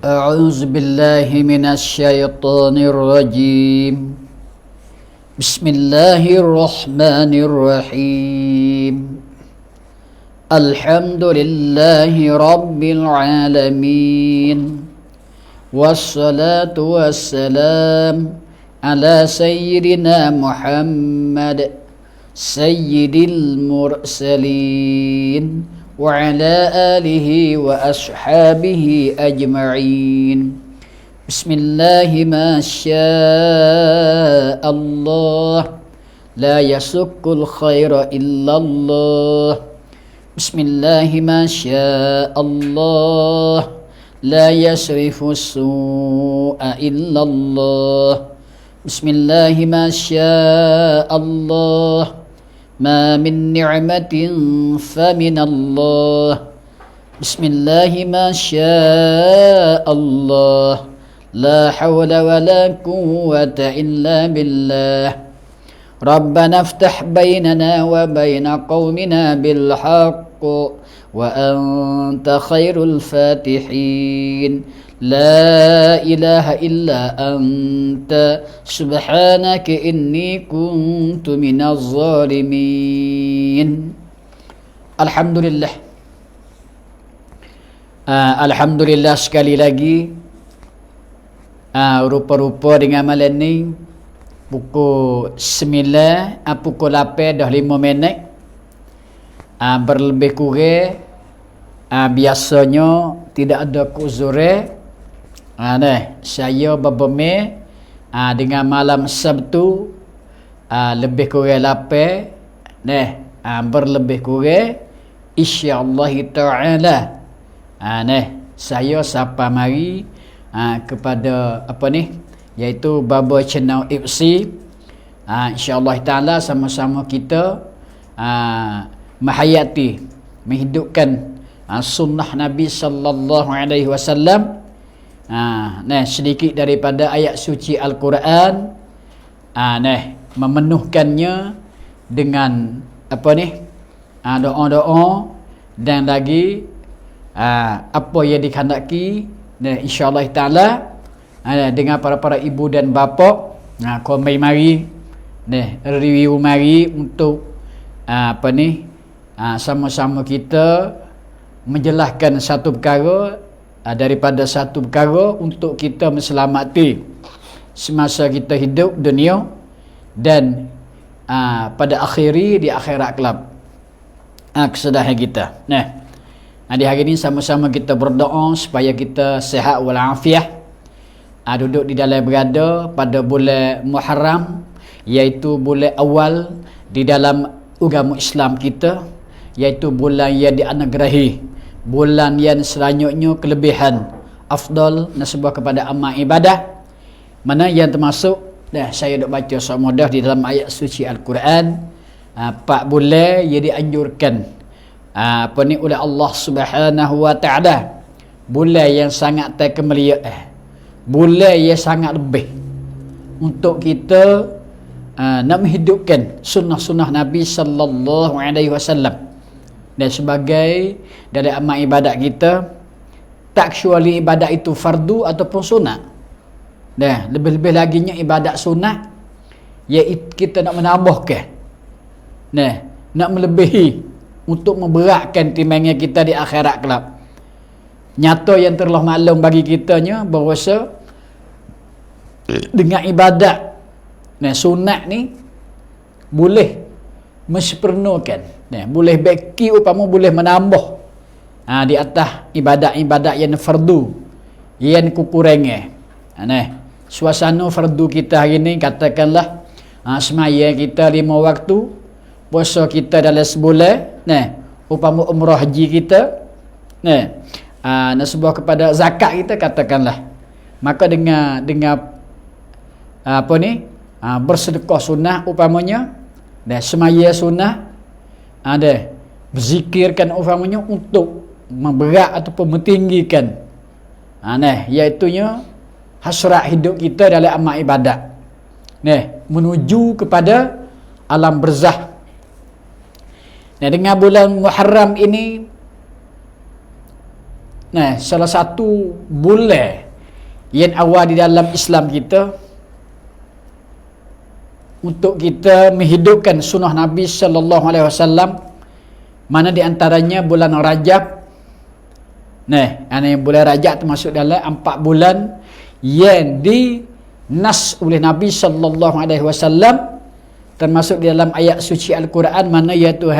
أعوذ بالله من الشيطان الرجيم بسم الله الرحمن الرحيم الحمد لله رب العالمين والصلاة والسلام على سيدنا محمد سيد المرسلين وعلى آله وأصحابه أجمعين بسم الله ما شاء الله لا يسك الخير إلا الله بسم الله ما شاء الله لا يصرف السوء إلا الله بسم الله ما شاء الله ما من نعمة فمن الله بسم الله ما شاء الله لا حول ولا قوة إلا بالله ربنا افتح بيننا وبين قومنا بالحق وأنت خير الفاتحين لا إله إلا أنت سبحانك إني كنت من الظالمين Alhamdulillah. Alhamdulillah sekali lagi. Rupa-rupa dengan malam ni pukul 9, pukul 8 dah 5 minit. Berlebih kurang biasanya tidak ada keuzuran. Saya berbemih dengan malam Sabtu lebih kurang 8 berlebih kurang insya-Allah taala saya sapa mari kepada iaitu Baba Cenau FC. Insya-Allah taala sama-sama kita menghayati, menghidupkan sunnah Nabi sallallahu alaihi wasallam. Sedikit daripada ayat suci Al-Quran, memenuhkannya dengan doa-doa dan lagi apa yang dikehendaki, insya-Allah taala dengan para ibu dan bapa kau mari review mari untuk sama-sama kita menjelaskan satu perkara daripada satu perkara untuk kita menselamati semasa kita hidup dunia dan pada akhiri di akhirat kelak kesudahan kita. Di hari ini sama-sama kita berdoa supaya kita sihat walafiat, duduk di dalam berada pada bulan Muharram, iaitu bulan awal di dalam agama Islam kita, iaitu bulan yang dianugerahi, bulan yang selanjutnya kelebihan afdal nasabah kepada amal ibadah, mana yang termasuk saya dok baca semudah di dalam ayat suci Al-Quran 4 bulan yang dianjurkan oleh Allah Subhanahu wa taala, bulan yang sangat terkemuliaan, bulan yang sangat lebih untuk kita nak menghidupkan sunnah-sunnah Nabi sallallahu alaihi wasallam. Dan sebagai dari amal ibadat kita, tak kecuali ibadat itu fardu ataupun sunat. Lebih-lebih laginya ibadat sunat, iaitu kita nak menambahkan, nak melebihi untuk memberatkan timbangnya kita di akhirat kelak. Nyata yang telah maklum bagi kitanya bahawa dengan ibadat sunat ni boleh mensempurnakan, boleh beki upama boleh menambah di atas ibadat-ibadat yang fardu yang kekurangan. Suasana fardu kita hari ni katakanlah semaya kita 5 waktu, puasa kita dalam sebulan, upama umrah haji kita, nasabah kepada zakat kita katakanlah, maka dengan bersedekah sunnah upamanya, semaya sunnah, berzikirkan upamanya untuk memberat ataupun mentinggikan iaitunya hasrat hidup kita dalam amal ibadat, menuju kepada alam barzakh. Dengan bulan Muharram ini Nah, salah satu bulan yang awal di dalam Islam kita untuk kita menghidupkan sunnah Nabi sallallahu alaihi wasallam, mana di antaranya bulan Rajab. Nah, bulan Rajab termasuk dalam 4 bulan yang dinas oleh Nabi sallallahu alaihi wasallam, termasuk di dalam ayat suci Al-Quran, mana iaitu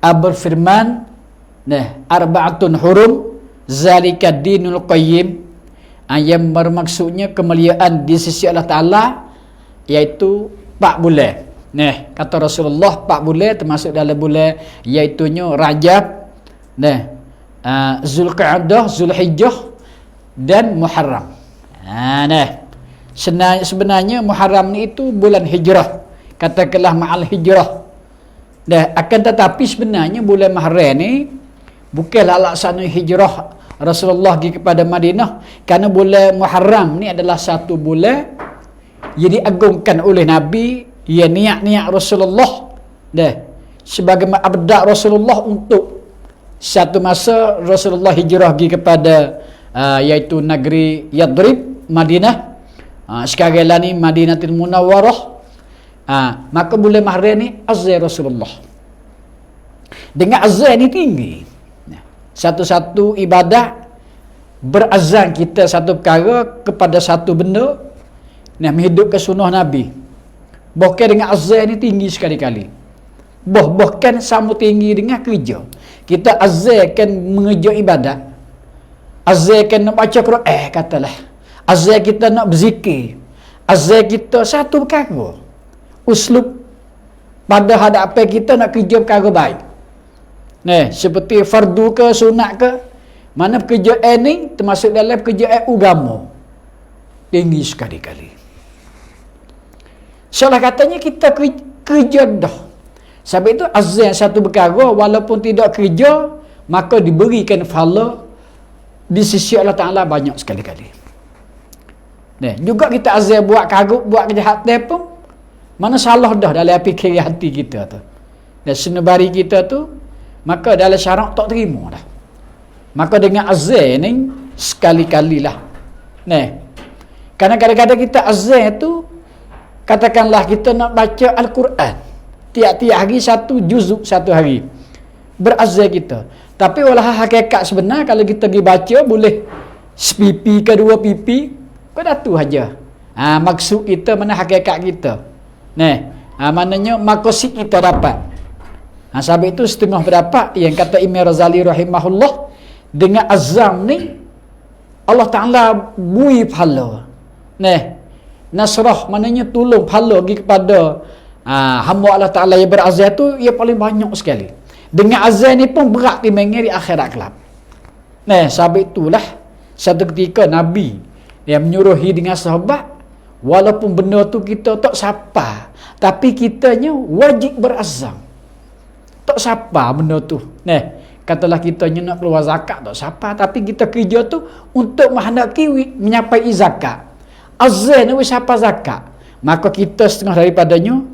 berfirman, arba'atun hurum zalika dinul qayyim, yang bermaksudnya kemuliaan di sisi Allah Ta'ala, iaitu 4 bulan. Kata Rasulullah 4 bulan termasuk dalam bulan iaitunya Rajab, Zulqa'dah, Zulhijjah dan Muharram. Sebenarnya Muharram ni itu bulan hijrah, katakanlah ma'al hijrah. Akan tetapi sebenarnya bulan Muharram ni bukanlah laksana hijrah Rasulullah pergi kepada Madinah, kerana bulan Muharram ni adalah satu bulan yang diagungkan oleh Nabi, yang niat-niat Rasulullah sebagai abda Rasulullah untuk satu masa Rasulullah hijrah pergi kepada iaitu negeri Yadrib, Madinah. Sekarang lah ni Madinatul Munawwarah. Maka bulan Muharram ni azan Rasulullah. Dengan azan ni tinggi. Satu-satu ibadah berazan kita satu perkara kepada satu benda, menghidupkan sunnah Nabi. Bahkan dengan azan ni tinggi sekali-kali. Bahkan sama tinggi dengan kerja. Kita azan kan mengerja ibadat. Azan kan nak baca Quran, katalah. Azan kita nak berzikir. Azan kita satu perkara. Uslub pada hadapan kita nak kerja perkara baik. Seperti fardu ke sunat ke, mana pekerjaan ni termasuk dalam pekerjaan agama, tinggi sekali-kali. Salah katanya kita kerja dah. Sebab itu azan satu perkara walaupun tidak kerja, maka diberikan pahala di sisi Allah Ta'ala banyak sekali-kali. Juga kita azan buat karut, buat kejahatan pun, mana salah dah dalam fikiran hati kita tu. Dan senebari kita tu, maka dalam syarak tak terima dah. Maka dengan azan ni sekali-kali lah. Kerana kadang-kadang kita azan tu, katakanlah kita nak baca Al-Quran tiap-tiap hari satu juzuk satu hari, berazan kita. Tapi walau hakikat sebenar kalau kita pergi baca boleh sepipi ke 2 pipi, kau dah tu aja. Maksud kita mana hakikat kita. Maknanya maksud kita dapat. Sebab itu setengah berdapat yang kata Imam Razali rahimahullah, dengan azam ni Allah Ta'ala bui pahala. Nasrah maknanya tolong pahala pergi kepada hamba Allah Ta'ala yang berazan tu, ia paling banyak sekali. Dengan azan ni pun berat timbangan di akhirat kelab. Sebab itulah satu ketika Nabi yang menyuruhi dengan sahabat, walaupun benda tu kita tak sapa, tapi kitanya wajib berazam. Tak sapa benda tu. Katalah kita nak keluar zakat, tak sapa, tapi kita kerja tu untuk menghendaki menyapai zakat. Azan ni siapa zakat, maka kita setengah daripadanya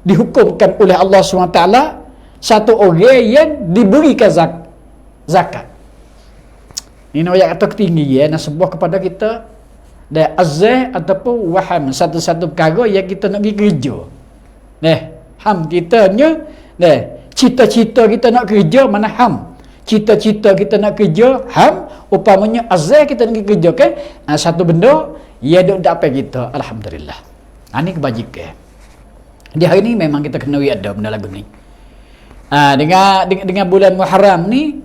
dihukumkan oleh Allah SWT satu orang yang diberikan zakat. Ini ayat kata ketinggi nak sebuah kepada kita dan azan ataupun waham, satu-satu perkara yang kita nak pergi kerja. Ham kitanya cita-cita kita nak kerja, mana ham. Cita-cita kita nak kerja, ham. Upamanya azan kita nak kerja kan, satu benda yang duk dapat kita, alhamdulillah. Ini kebajikan. Di hari ni memang kita kena ada benda lagu ni. Dengan bulan Muharram ni,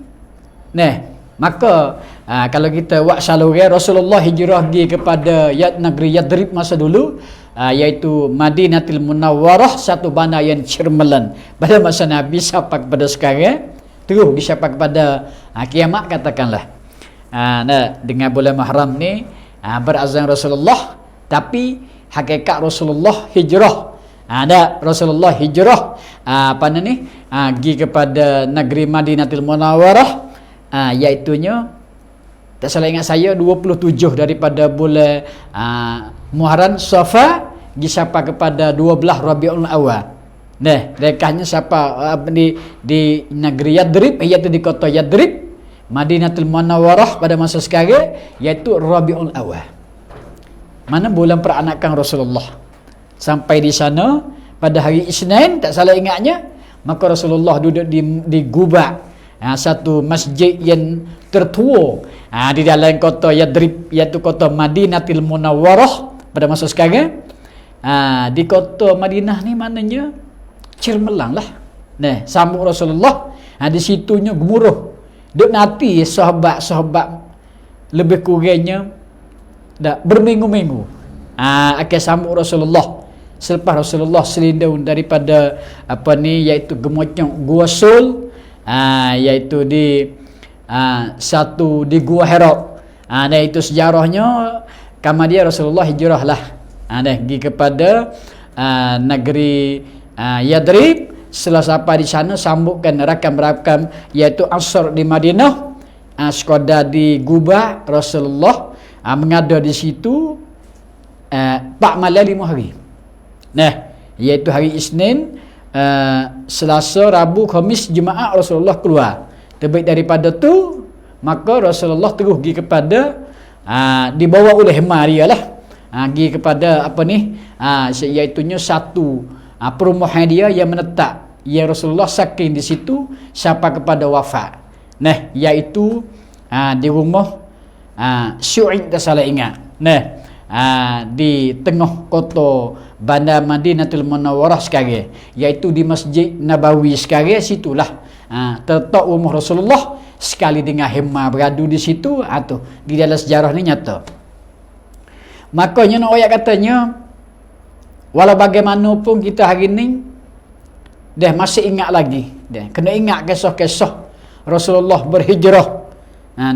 maka kalau kita buat saluran, Rasulullah hijrah pergi kepada negeri Yadrib masa dulu, iaitu Madinatul Munawwarah, satu bandar yang cermelan pada masa Nabi sampai kepada sekarang, terus disapa kepada kiamat katakanlah. Dengan bulan Muharram ni berazan Rasulullah, tapi hakikat Rasulullah hijrah. Rasulullah hijrah pergi kepada negeri Madinatul Munawwarah, iaitunya tak salah ingat saya 27 daripada bulan Muharram Safar, disapa kepada 12 Rabiul Awal. Rekahnya siapa di negeri Yadrib, iaitu di kota Yadrib, Madinatul Munawwarah pada masa sekarang, iaitu Rabiul Awal. Mana bulan peranakan Rasulullah. Sampai di sana pada hari Isnin, tak salah ingatnya, maka Rasulullah duduk di Guba, satu masjid yang tertua di dalam kota Yadrib, iaitu kota Madinatul Munawwarah pada masa sekarang. Di kota Madinah ni maknanya cermelang lah. Nah, sambung Rasulullah, di situnya gemuruh. Duk nanti sahabat-sahabat lebih kurangnya dah berminggu-minggu akan sambung Rasulullah. Selepas Rasulullah selindung daripada iaitu gemocong Gua Sul, iaitu di satu di Gua Hira. Dan itu sejarahnya kemudian Rasulullah hijrah lah pergi kepada negeri Yadrib. Setelah sampai di sana, sambungkan rakam-rakam iaitu Ansar di Madinah, sekadar di Guba. Rasulullah mengada di situ 4 malam 5 hari. Nah, iaitu hari Isnin, Selasa, Rabu, Khamis, Jumaat Rasulullah keluar. Terbaik daripada tu, maka Rasulullah terus pergi kepada dibawa oleh Maria lah, pergi kepada iaitunya satu perumahan dia yang menetap, yang Rasulullah saking di situ sampai kepada wafat. Nah, iaitu di rumah Syu'ib, tak salah ingat. Nah, di tengah kota Bandar Madinatul Munawwarah sekarang, iaitu di Masjid Nabawi sekarang. Situlah terletak rumah Rasulullah, sekali dengan Hemah beradu di situ. Tu di dalam sejarah ni nyata. Makanya nak ayat katanya, walau bagaimanapun kita hari ni masih ingat lagi, kena ingat kisah-kisah Rasulullah berhijrah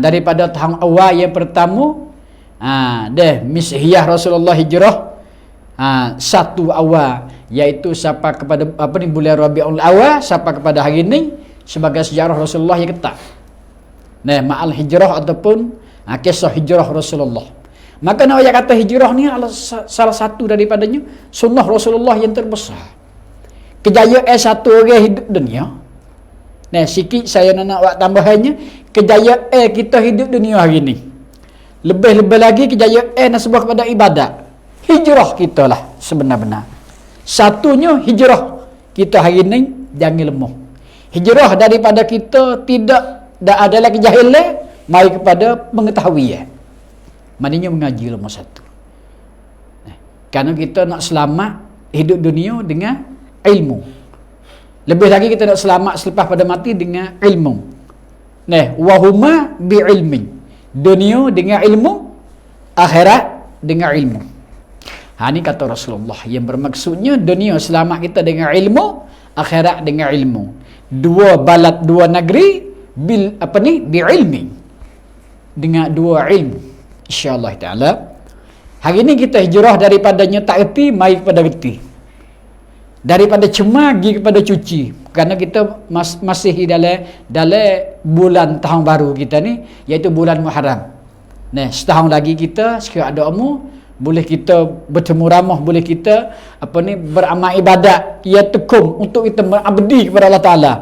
daripada tahun awal yang pertama, Misyah Rasulullah hijrah satu awal, iaitu sampai kepada bulan Rabiul Awal sampai kepada hari ni, sebagai sejarah Rasulullah yang ketat. Ma'al hijrah ataupun kisah hijrah Rasulullah. Maka nak kata hijrah ni adalah salah satu daripadanya sunnah Rasulullah yang terbesar. Kejayaan satu orang hidup dunia. Sikit saya nak buat tambahannya, kejayaan kita hidup dunia hari ni. Lebih-lebih lagi kejayaan nasabah kepada ibadat. Hijrah kita lah sebenar-benar. Satunya hijrah kita hari ni jangan lemah. Hijrah daripada kita tidak ada lagi jahilan, mari kepada pengetahuan. Maknanya mengaji nombor satu. Kerana kita nak selamat hidup dunia dengan ilmu. Lebih lagi kita nak selamat selepas pada mati dengan ilmu. Wahuma bi'ilmin. Dunia dengan ilmu, akhirat dengan ilmu. Ini kata Rasulullah, yang bermaksudnya dunia selamat kita dengan ilmu, akhirat dengan ilmu. Dua balad, dua negeri bi'ilmi. Dengan dua ilmu. InsyaAllah ta'ala. Hari ini kita hijrah daripadanya tak reti, mari kepada reti. Daripada cemar, pergi kepada cuci. Kerana kita masih dalam bulan tahun baru kita ni, iaitu bulan Muharram. Setahun lagi kita, sekiranya ada umur, boleh kita bertemu ramah, boleh kita beramal ibadat, ia tekum untuk kita mengabdi kepada Allah Ta'ala.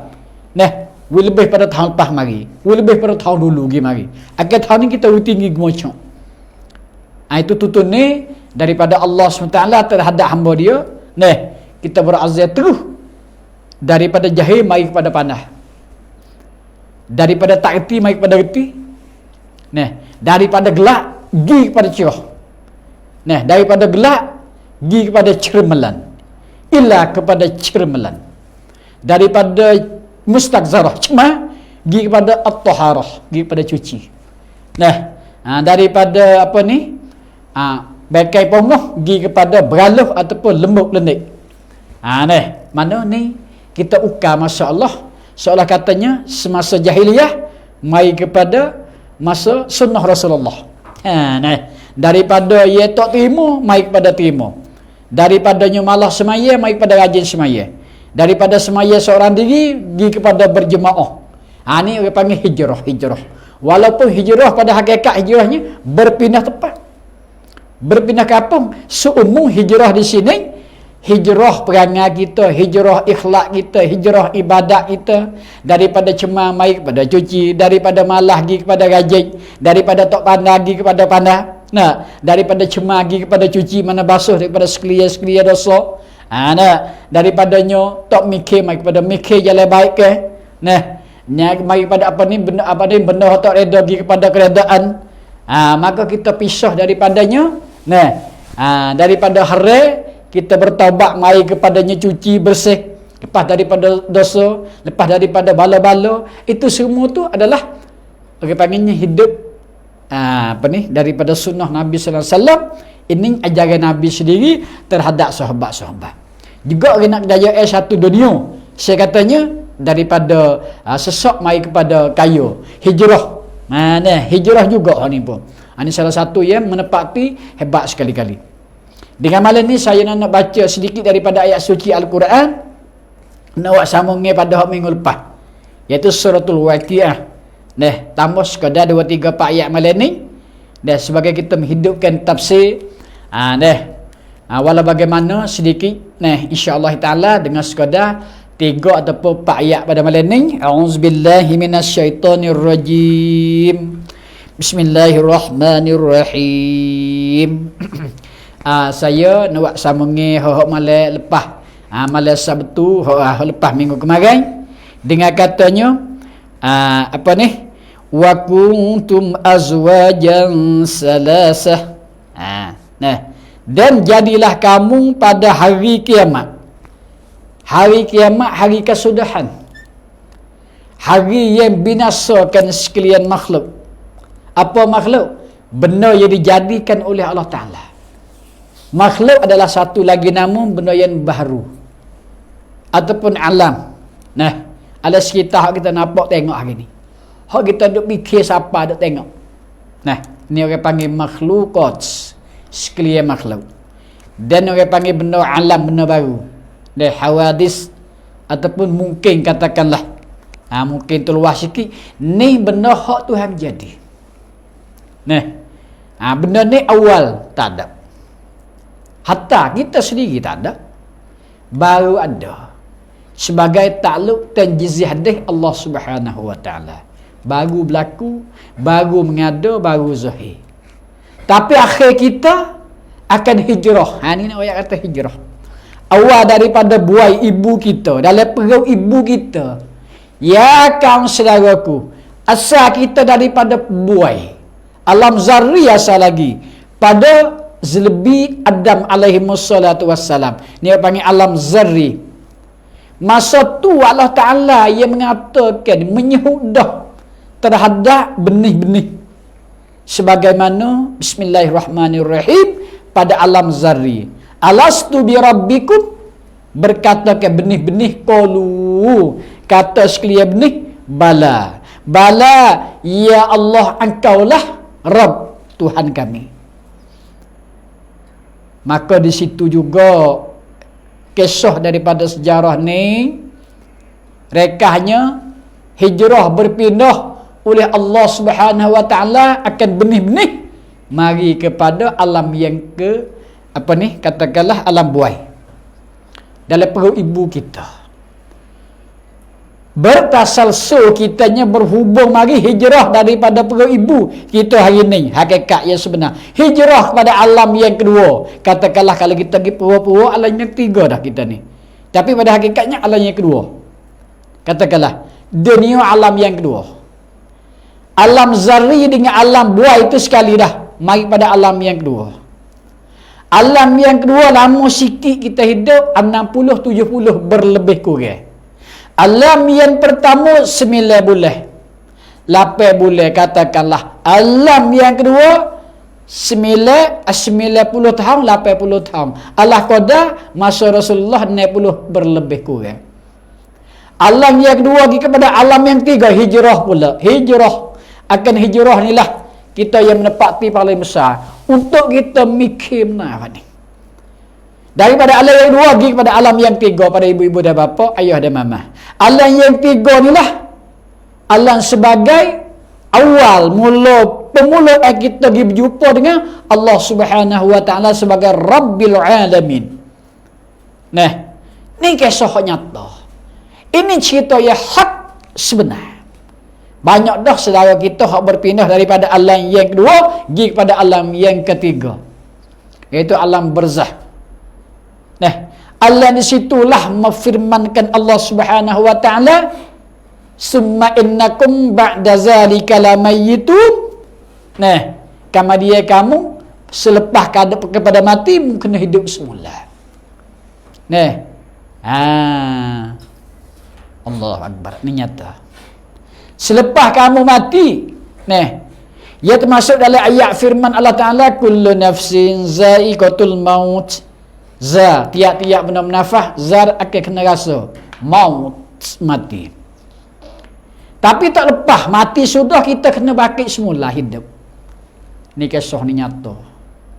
Lebih pada tahun lepas mari, lebih pada tahun dulu pergi mari. Akhir tahun ni kita tinggi gemocok. Itu tutur ni daripada Allah SWT terhadap hamba dia. Kita berazam terus daripada jahil mari kepada panah, daripada tak reti mari kepada reti, daripada gelap pergi kepada cerah, daripada gelap pergi kepada cermelan, illa kepada cermelan, daripada mustaqzarah cemar pergi kepada at-taharah, pergi kepada cuci. Daripada bekai pongoh pergi kepada beraluh ataupun lembut lendik. Mana ni kita ukar, masya-Allah, seolah katanya semasa jahiliyah mai kepada masa sunnah Rasulullah. Daripada ia tak terima mai kepada terima. Daripadanya malah semaya mai kepada rajin semaya. Daripada semaya seorang diri pergi kepada berjemaah. Ni orang panggil hijrah. Walaupun hijrah pada hakikat hijrahnya berpindah tempat, berpindah kampung. Seumum hijrah di sini hijrah perangai kita, hijrah ikhlak kita, hijrah ibadat kita, daripada cemar mai kepada cuci, daripada malah pergi kepada rajin, daripada tok pandai pergi kepada pandai. Nah, daripada cemar pergi kepada cuci, mana basuh daripada sekalian-sekalian dosa. Nah, daripadanya tok mikir mai kepada mikir jalan baik ke. Nah, mai kepada apa ni benda tok reda pergi kepada keredaan. Maka kita pisah daripadanya. Nah, daripada hari kita bertaubat mai kepadanya, cuci bersih, lepas daripada dosa, lepas daripada bala-bala. Itu semua tu adalah orang panggilnya hidup daripada sunnah Nabi sallallahu alaihi wasallam. Ini ajaran Nabi sendiri terhadap sahabat-sahabat. Juga orang nak jaya satu dunia, saya katanya daripada sesok mai kepada kaya, hijrah. Hijrah juga ni pun. Ini salah satu yang menepati hebat sekali-kali. Dengan malam ni saya nak baca sedikit daripada ayat suci Al-Quran, nak sambungnya pada minggu lepas, iaitu suratul Waqiah. Tambah sekadar 2, 3, 4 ayat malam ni. Sebagai kita menghidupkan tafsir. Walau bagaimana sedikit, insya-Allah taala dengan sekadar 3 ataupun 4 ayat pada malam ni. A'udzubillahi minasyaitonirrajim. Bismillahirrahmanirrahim. Saya nak sambungi malam lepas, malam Sabtu lepas minggu kemarin, dengan katanya wa kuntum azwajan salasah. Dan jadilah kamu pada hari kiamat. Hari kiamat, hari kesudahan, hari yang binasakan sekalian makhluk. Apa makhluk? Benda yang dijadikan oleh Allah Ta'ala. Makhluk adalah satu lagi nama benda yang baru ataupun alam. Ada sekitar kita nampak tengok hari ni. Hak kita duk fikir siapa duk tengok. Ni orang panggil makhlukat, sekalian makhluk. Dan orang panggil benda alam, benda baru. Hawadis ataupun mungkin katakanlah mungkin terluas sikit, ni benda hak Tuhan jadi. Benda ni awal tak ada. Hatta kita sendiri tak ada, baru ada sebagai takluk dan jizih Allah Subhanahu wa taala. Baru berlaku, baru mengada, baru zahir. Tapi akhir kita akan hijrah. Ni nak ayat kata hijrah. Awal daripada buai ibu kita, dalam perut ibu kita. Ya kaum saudaraku, asal kita daripada buai alam zarri asal lagi pada Zilbi Adam alaihi wassalatu wassalam. Ni panggil alam zarri. Masa tu Allah Ta'ala yang mengatakan, menyehudah terhadap benih-benih. Sebagaimana bismillahirrahmanirrahim pada alam zarri. Alastu bi rabbikum, berkata ke benih-benih, qalu, kata sekalian benih, bala. Bala, ya Allah, engkaulah Rabb, Tuhan kami. Maka di situ juga kisah daripada sejarah ni, rekahnya hijrah berpindah oleh Allah Subhanahu wa taala akan benih-benih mari kepada alam yang katakanlah alam buai dalam perut ibu kita. Bertasalsul kitanya berhubung mari hijrah daripada perut ibu kita hari ni. Hakikat yang sebenar hijrah kepada alam yang kedua. Katakanlah kalau kita pergi pura-pura alam yang ketiga dah kita ni, tapi pada hakikatnya alam yang kedua. Katakanlah dunia alam yang kedua. Alam zarri dengan alam buai itu sekali dah. Mari pada alam yang kedua. Alam yang kedua lama sikit kita hidup, 60-70 berlebih kurang. Alam yang pertama 9 bulan, 8 bulan katakanlah. Alam yang kedua 90 tahun, 80 tahun. Allah qadar masa Rasulullah 60 berlebih kurang. Alam yang kedua pergi kepada alam yang tiga, hijrah pula. Hijrah. Akan hijrah ni lah kita yang menepati paling besar untuk kita mikir benar ni. Daripada alam yang dua pergi kepada alam yang tiga, pada ibu-ibu dan bapa, ayah dan mama. Alam yang tiga ni lah alam sebagai awal pemula kita pergi berjumpa dengan Allah Subhanahu wa taala sebagai Rabbil Alamin. Nah, ni kisah nyata. Ini cerita yang hak sebenar. Banyak dah saudara kita hak berpindah daripada alam yang kedua pergi kepada alam yang ketiga, iaitu alam barzah. Nah, alam di situlah memfirmankan Allah Subhanahu wa taala, summa innakum ba'da zalika lamayyitun. Nah, kemudian kamu selepas kepada mati kena hidup semula. Nah, Allah Akbar, ini nyata. Selepas kamu mati, nah, ia termasuk dalam ayat firman Allah Ta'ala, kullu nafsin za'iqatul maut. Tiap-tiap benda menafah, akan kena rasa maut, mati. Tapi tak lepas mati sudah, kita kena bangkit semula hidup. Ni kisah ni nyata.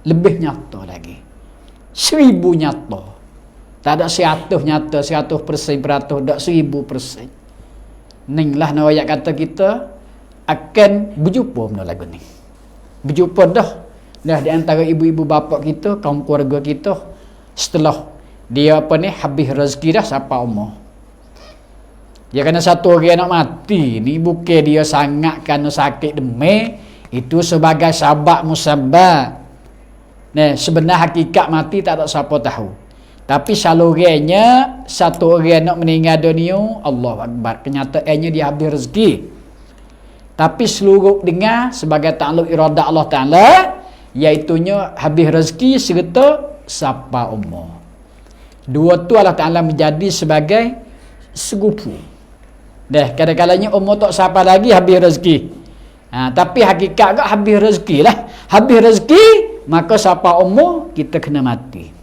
Lebih nyata lagi. 1000 nyata. Tak ada 100 nyata, 100% peratus, tak 1000%. Inilah ayat kata kita akan berjumpa benda lagu ni. Berjumpa dah di antara ibu-ibu bapa kita, kaum keluarga kita, setelah dia habis rezeki dah sampai umur. Dia kena satu orang nak mati ni, bukan dia sangat kena sakit demam, itu sebagai sabab musabab. Nah, sebenar hakikat mati tak ada siapa tahu. Tapi salurnya satu orang nak meninggal dunia, Allah Akbar, kenyataannya dia habis rezeki. Tapi seluruh dengar sebagai takluk iradah Allah Ta'ala, iaitunya habis rezeki serta sapa umur. Dua tu Allah Ta'ala menjadi sebagai segupu. Dah kadang-kadangnya umur tak sapa lagi, habis rezeki. Tapi hakikat tak habis rezeki lah. Habis rezeki, maka sapa umur kita kena mati.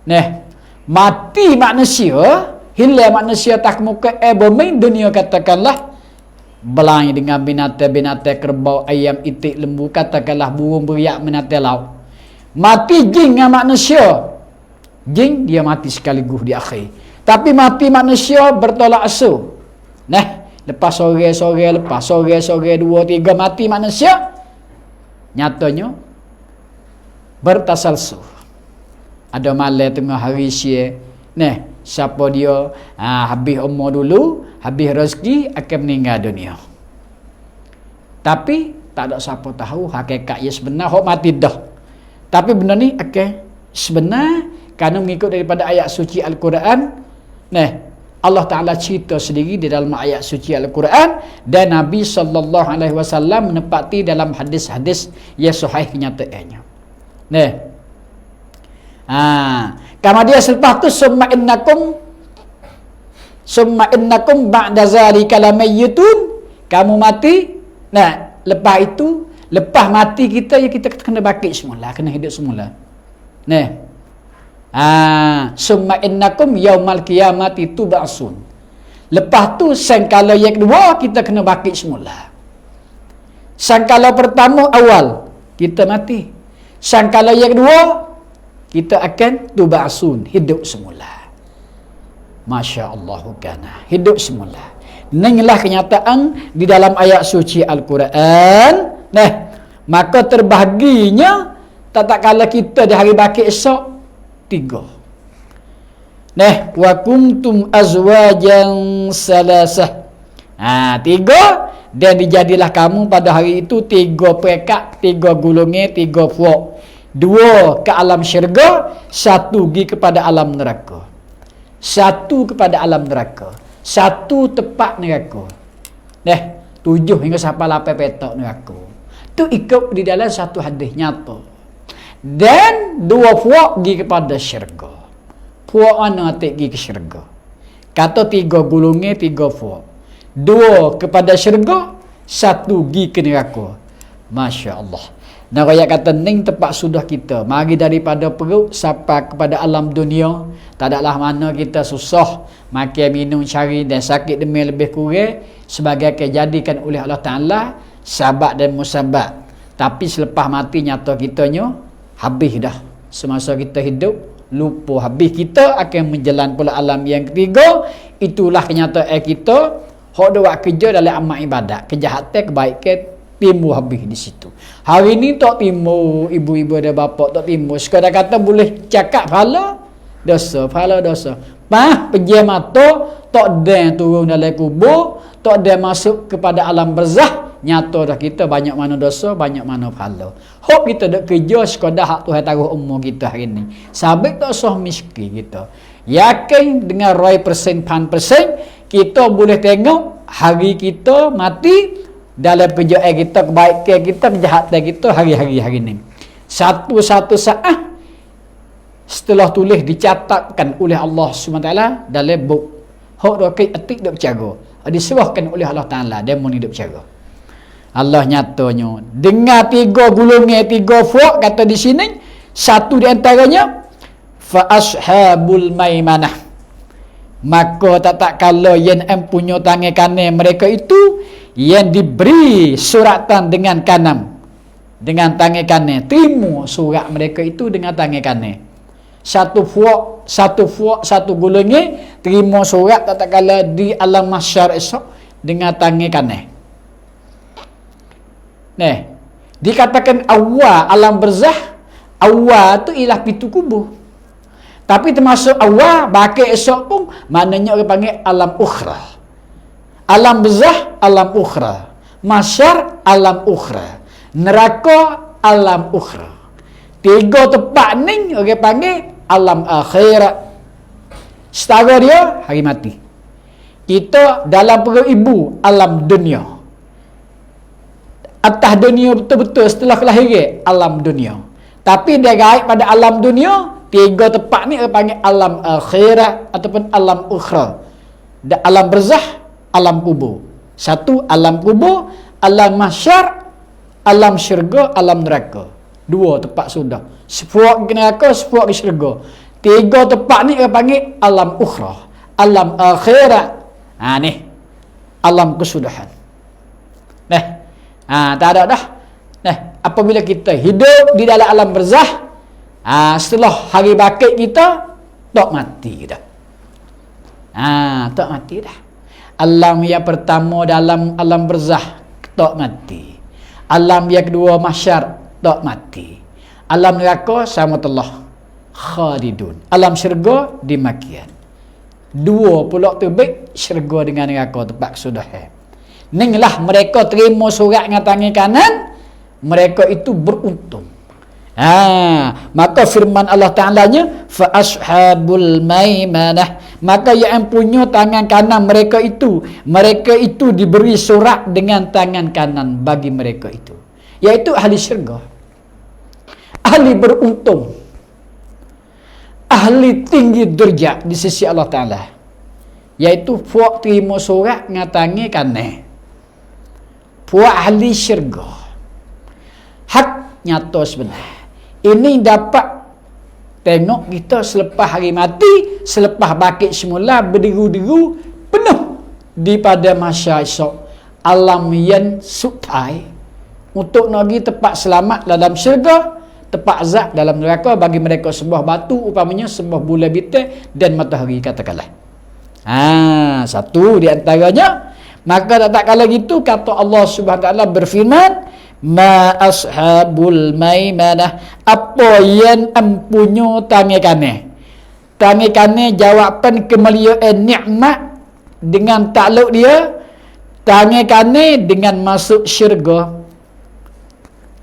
Nah, mati manusia, hilang manusia tak muka bumi dunia, katakanlah belai dengan binatang-binatang, kerbau, ayam, itik, lembu, katakanlah burung beriak, binatang laut. Mati jin dengan manusia. Jin dia mati sekaligus di akhir. Tapi mati manusia bertolak asuh. Nah, lepas sore-sore, lepas sore-sore 2-3 mati manusia, nyatanya bertasalsuh. Ada malam tengah hari siang, nah, siapa dia habis umur dulu, habis rezeki, akan meninggal dunia. Tapi tak ada siapa tahu hakikat ia sebenar, hok mati dah. Tapi benda ni akan sebenar kerana mengikut daripada ayat suci Al-Quran. Nah, Allah Ta'ala cerita sendiri di dalam ayat suci Al-Quran, dan Nabi SAW menepati dalam hadis-hadis yang sahih kenyataannya. Nah, kemudian selepas tu summa innakum ba'da zalika lamayyitun, kamu mati. Nah, lepas itu, lepas mati kita, ya kita kena bangkit semula, kena hidup semula. Nah, summa innakum yaumal qiyamati tub'asun. Lepas tu sangkala yang kedua, kita kena bangkit semula. Sangkala pertama awal kita mati, sangkala yang kedua kita akan tub'asun, hidup semula. Masya Allah, kana hidup semula. Inilah kenyataan di dalam ayat suci Al-Quran. Nah, maka terbahaginya tak kala kita di hari bangkit esok 3. Nah, wa kuntum azwajan salasah. 3, dan dijadilah kamu pada hari itu 3 pekat, 3 golongan, 3 puak. 2 ke alam syurga, 1 pergi kepada alam neraka. 1 kepada alam neraka, 1 tepat neraka. 7 hingga sampai 8 petak neraka. Tu ikut di dalam satu hadis nyata. Dan 2 puak pergi kepada syurga. Puak mana atik pergi ke syurga? Kata 3 golongan, 3 puak. 2 kepada syurga, 1 pergi ke neraka. Masya Allah. Nah, ayat kata ning tepat sudah kita mari daripada perut sampai kepada alam dunia. Tak adalah mana kita susah makan minum cari dan sakit demi lebih kurang sebagai kejadikan oleh Allah Ta'ala sabab dan musabab. Tapi selepas mati nyata kitanya habis dah. Semasa kita hidup lupa habis, kita akan menjalan pula alam yang ketiga. Itulah kenyataan kita. Hok buat kerja dalam amal ibadat, kejahatan, kebaikan timbul habis di situ. Hari ni tak timbul, ibu-ibu dan bapa tak timbul. Sekadar kata boleh cakap pahala, dosa, pahala dosa. Pejam mata, tak ada turun dalam kubur, tak ada masuk kepada alam barzah, nyata dah kita banyak mana dosa, banyak mana pahala. Hop kita dak kerja sekadar hak Tuhan taruh umur kita hari ni. Sabit tak usah miskin kita. Yakin dengan 100% kita boleh tengok hari kita mati dalam kerjaan kita, kebaikan kita, kejahatan kita hari-hari hari ni. Satu-satu saat setelah tulis dicatatkan oleh Allah SWT dalam buk. Hak dak etik dak bercara. Diserahkan oleh Allah Taala demo ni dak bercara. Allah nyatanya dengan 3 golongan 3 fuq kata di sini, satu di antaranya fa ashabul maimanah, maka tak kala yang empunya tangan kanan mereka itu yang diberi suratan dengan kanan, dengan tangan kanan, terima surat mereka itu dengan tangan kanan. Satu golongan terima surat tak kala di alam mahsyar esok dengan tangan kanan. Nah, dikatakan awal alam barzah, awal tu ialah pintu kubur. Tapi termasuk awal bakal esok pun maknanya orang panggil alam ukhra. Alam barzah, alam ukhra. Mahsyar, alam ukhra. Neraka, alam ukhra. 3 tempat ni orang panggil alam akhirat. Setara dia hari mati. Kita dalam perut ibu alam dunia. Atas dunia betul-betul setelah kelahiran alam dunia. Tapi dia gaib pada alam dunia, 3 tempat ni orang panggil alam akhirat ataupun alam ukhra. Alam barzah, alam kubur. Satu alam kubur, alam mahsyar, alam syurga, alam neraka. 2 tempat sudah. Sepuak ke neraka, sepuak ke syurga. 3 tempat ni orang panggil alam ukhra, alam akhirat. Ni alam kesudahan. Tak ada dah. Apabila kita hidup di dalam alam barzah, setelah hari bakit kita tak mati dah. Tak mati dah. Alam yang pertama dalam alam barzah tak mati. Alam yang kedua mahsyar tak mati. Alam neraka sama Allah khalidun. Alam syurga dimakian. 2 pula tu baik syurga dengan neraka tempat kesudahan. Inilah mereka terima surat dengan tangan kanan, mereka itu beruntung. Maka firman Allah Ta'ala-nya fa ashabul maimanah, maka yang punya tangan kanan mereka itu diberi surat dengan tangan kanan bagi mereka itu, iaitu ahli syurga, ahli beruntung, ahli tinggi derajat di sisi Allah Ta'ala, iaitu puak terima surat dengan tangan kanan, puak ahli syurga. Hak nyata sebenar ini dapat tengok kita selepas hari mati, selepas bakit semula berderu-deru penuh di pada masa esok alam yang sutai untuk pergi tempat selamat dalam syurga, tempat azab dalam neraka bagi mereka sebuah batu upamanya sebuah bulan bintang dan matahari katakanlah. Satu di antaranya. Maka tak kala gitu kata Allah Subhanahu Wa Taala berfirman, ma ashabul maimanah, apa yang empunya tangan kanan. Tangan kanan jawapan kemuliaan nikmat dengan takluk dia, tangan kanan dengan masuk syurga,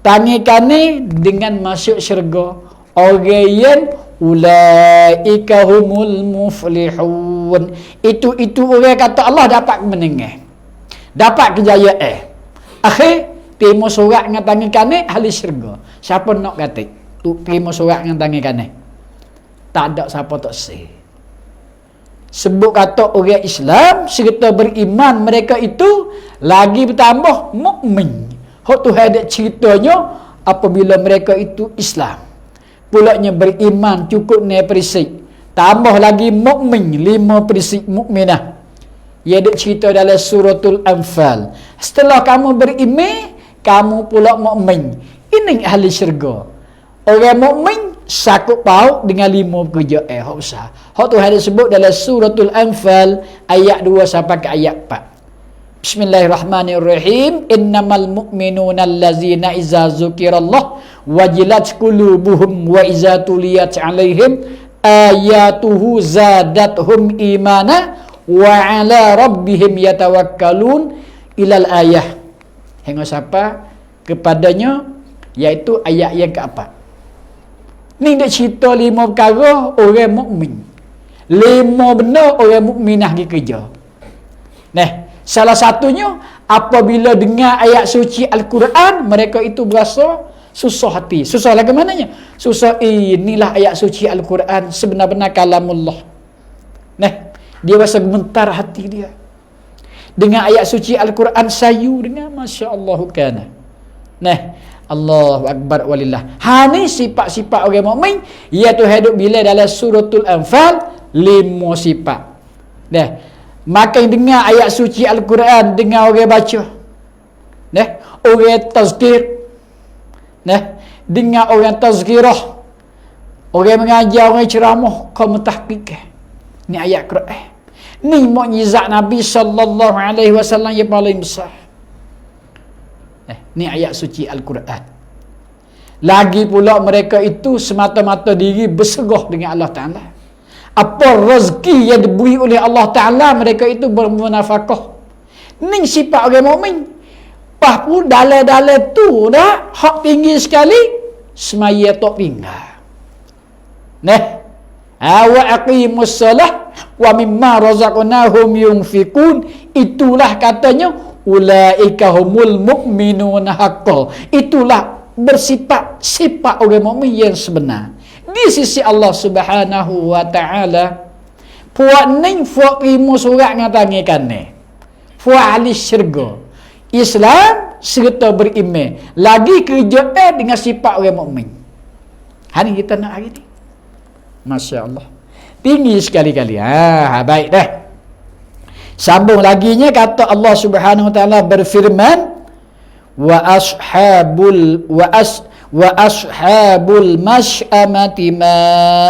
tangan kanan dengan masuk syurga. Orang yang ulaika humul muflihun, itu orang kata Allah dapat menengah, dapat kejayaan. Akhir terima surat dengan tangan kanan ahli syurga. Siapa nak kata tu terima surat dengan tangan kanan? Tak ada siapa tak say. Sebut kata orang Islam serta beriman mereka itu lagi bertambah mukmin. Hak tu ada ceritanya apabila mereka itu Islam, pulaknya beriman cukup ni perisik, tambah lagi mukmin 5 perisik mukminah. Ia ada cerita dalam suratul Anfal. Setelah kamu beriman, kamu pula mukmin. Ini ahli syurga. Orang mukmin sakut paut dengan 5 pekerjaan hak besar. Hak tu ada sebut dalam suratul Anfal ayat 2 sampai ke ayat 4. Bismillahirrahmanirrahim. Innamal mu'minuna allazina iza zukirallah wajilat qulubuhum wa iza tuliyat alaihim ayatuhu zadathum imana wa ala rabbihim yatawakkalun ilal ayah. Hingga siapa kepadanya, iaitu ayat yang keempat. Ni dia cerita 5 perkara orang mukmin. 5 benda orang mukminah pergi kerja. Nah, salah satunya apabila dengar ayat suci Al-Quran, mereka itu berasa susah hati. Susah lagi mananya? Susah, inilah ayat suci Al-Quran, sebenar-benar kalamullah. Nah, dia rasa gemetar hati dia. Dengan ayat suci Al-Quran sayu dengan Masya Allah kana. Nah, Allahu Akbar walillah. Ni sifat-sifat orang mukmin, iaitu hidup bila dalam suratul Anfal 5 sifat. Nah, maka dengar ayat suci Al-Quran, dengar orang baca. Nah, orang tazkir. Nah, dengar orang tazkirah. Orang mengajar, orang ceramah, kaum tahqiq. Ni ayat Quran. Ni mukjizat Nabi sallallahu alaihi wasallam yang paling besar. Ni ayat suci Al-Quran. Lagi pula mereka itu semata-mata diri berserah dengan Allah Ta'ala. Apa rezeki yang diberi oleh Allah Ta'ala, mereka itu bermunafakah. Ni sifat orang mukmin. Pas pun dalai-dalai tu dah hak tinggi sekali, semaya tak tinggal. Nah, wa aqimus salah wa mimma razaqnahum yunfikun. Itulah katanya ulaika humul mu'minuna haqqan. Itulah sifat orang mukmin yang sebenar di sisi Allah Subhanahu wa taala. Puak ning puak rimu surat ngatangikan ni. Puak ahli syurga. Islam serta beriman. Lagi kerja dengan sifat orang mukmin. Hari kita nak hari ni. Masya-Allah. Tinggi sekali-kali. Baik dah. Sambung laginya kata Allah Subhanahu wa taala berfirman, wa ashabul masy'amati ma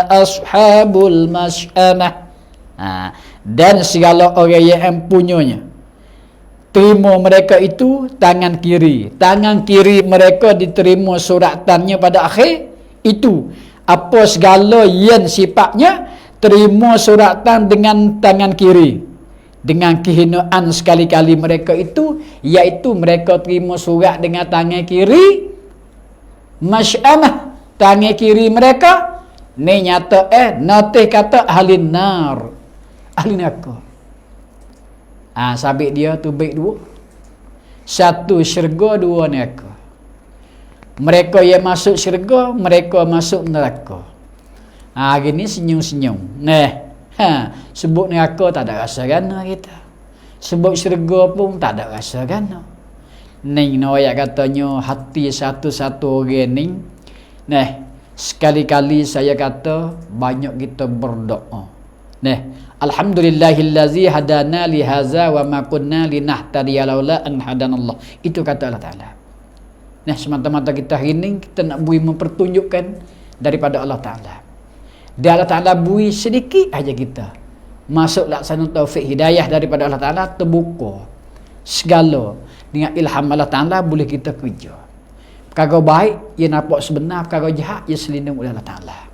ashabul masy'amah. Dan segala orang yang empunyanya, terima mereka itu tangan kiri. Tangan kiri mereka diterima suratannya pada akhir itu. Apa segala yang sifatnya terima suratan dengan tangan kiri. Dengan kehinaan sekali-kali mereka itu, iaitu mereka terima surat dengan tangan kiri. Masy'amah, tangan kiri mereka ni nyata notih kata ahli nar, ahli neraka. Sabit dia tu baik dua. Satu syurga, dua neraka. Mereka yang masuk syurga, mereka masuk neraka. Gini senyum-senyum. Sebut neraka tak ada rasa gana kita. Sebut syurga pun tak ada rasa gana. Ni ayat katanya hati satu-satu orang ni. Sekali-kali saya kata banyak kita berdoa. Alhamdulillahillazi hadana li haza wa ma kunna linahtadiya laula an hadanallah. Itu kata Allah Taala. Semata-mata kita hari ni kita nak bui mempertunjukkan daripada Allah Taala. Dia Allah Ta'ala bui sedikit aja kita masuk laksana taufik hidayah daripada Allah Ta'ala, terbuka segala dengan ilham Allah Ta'ala boleh kita kerja. Perkara baik ia nampak sebenar, perkara jahat ia selindung oleh Allah Ta'ala.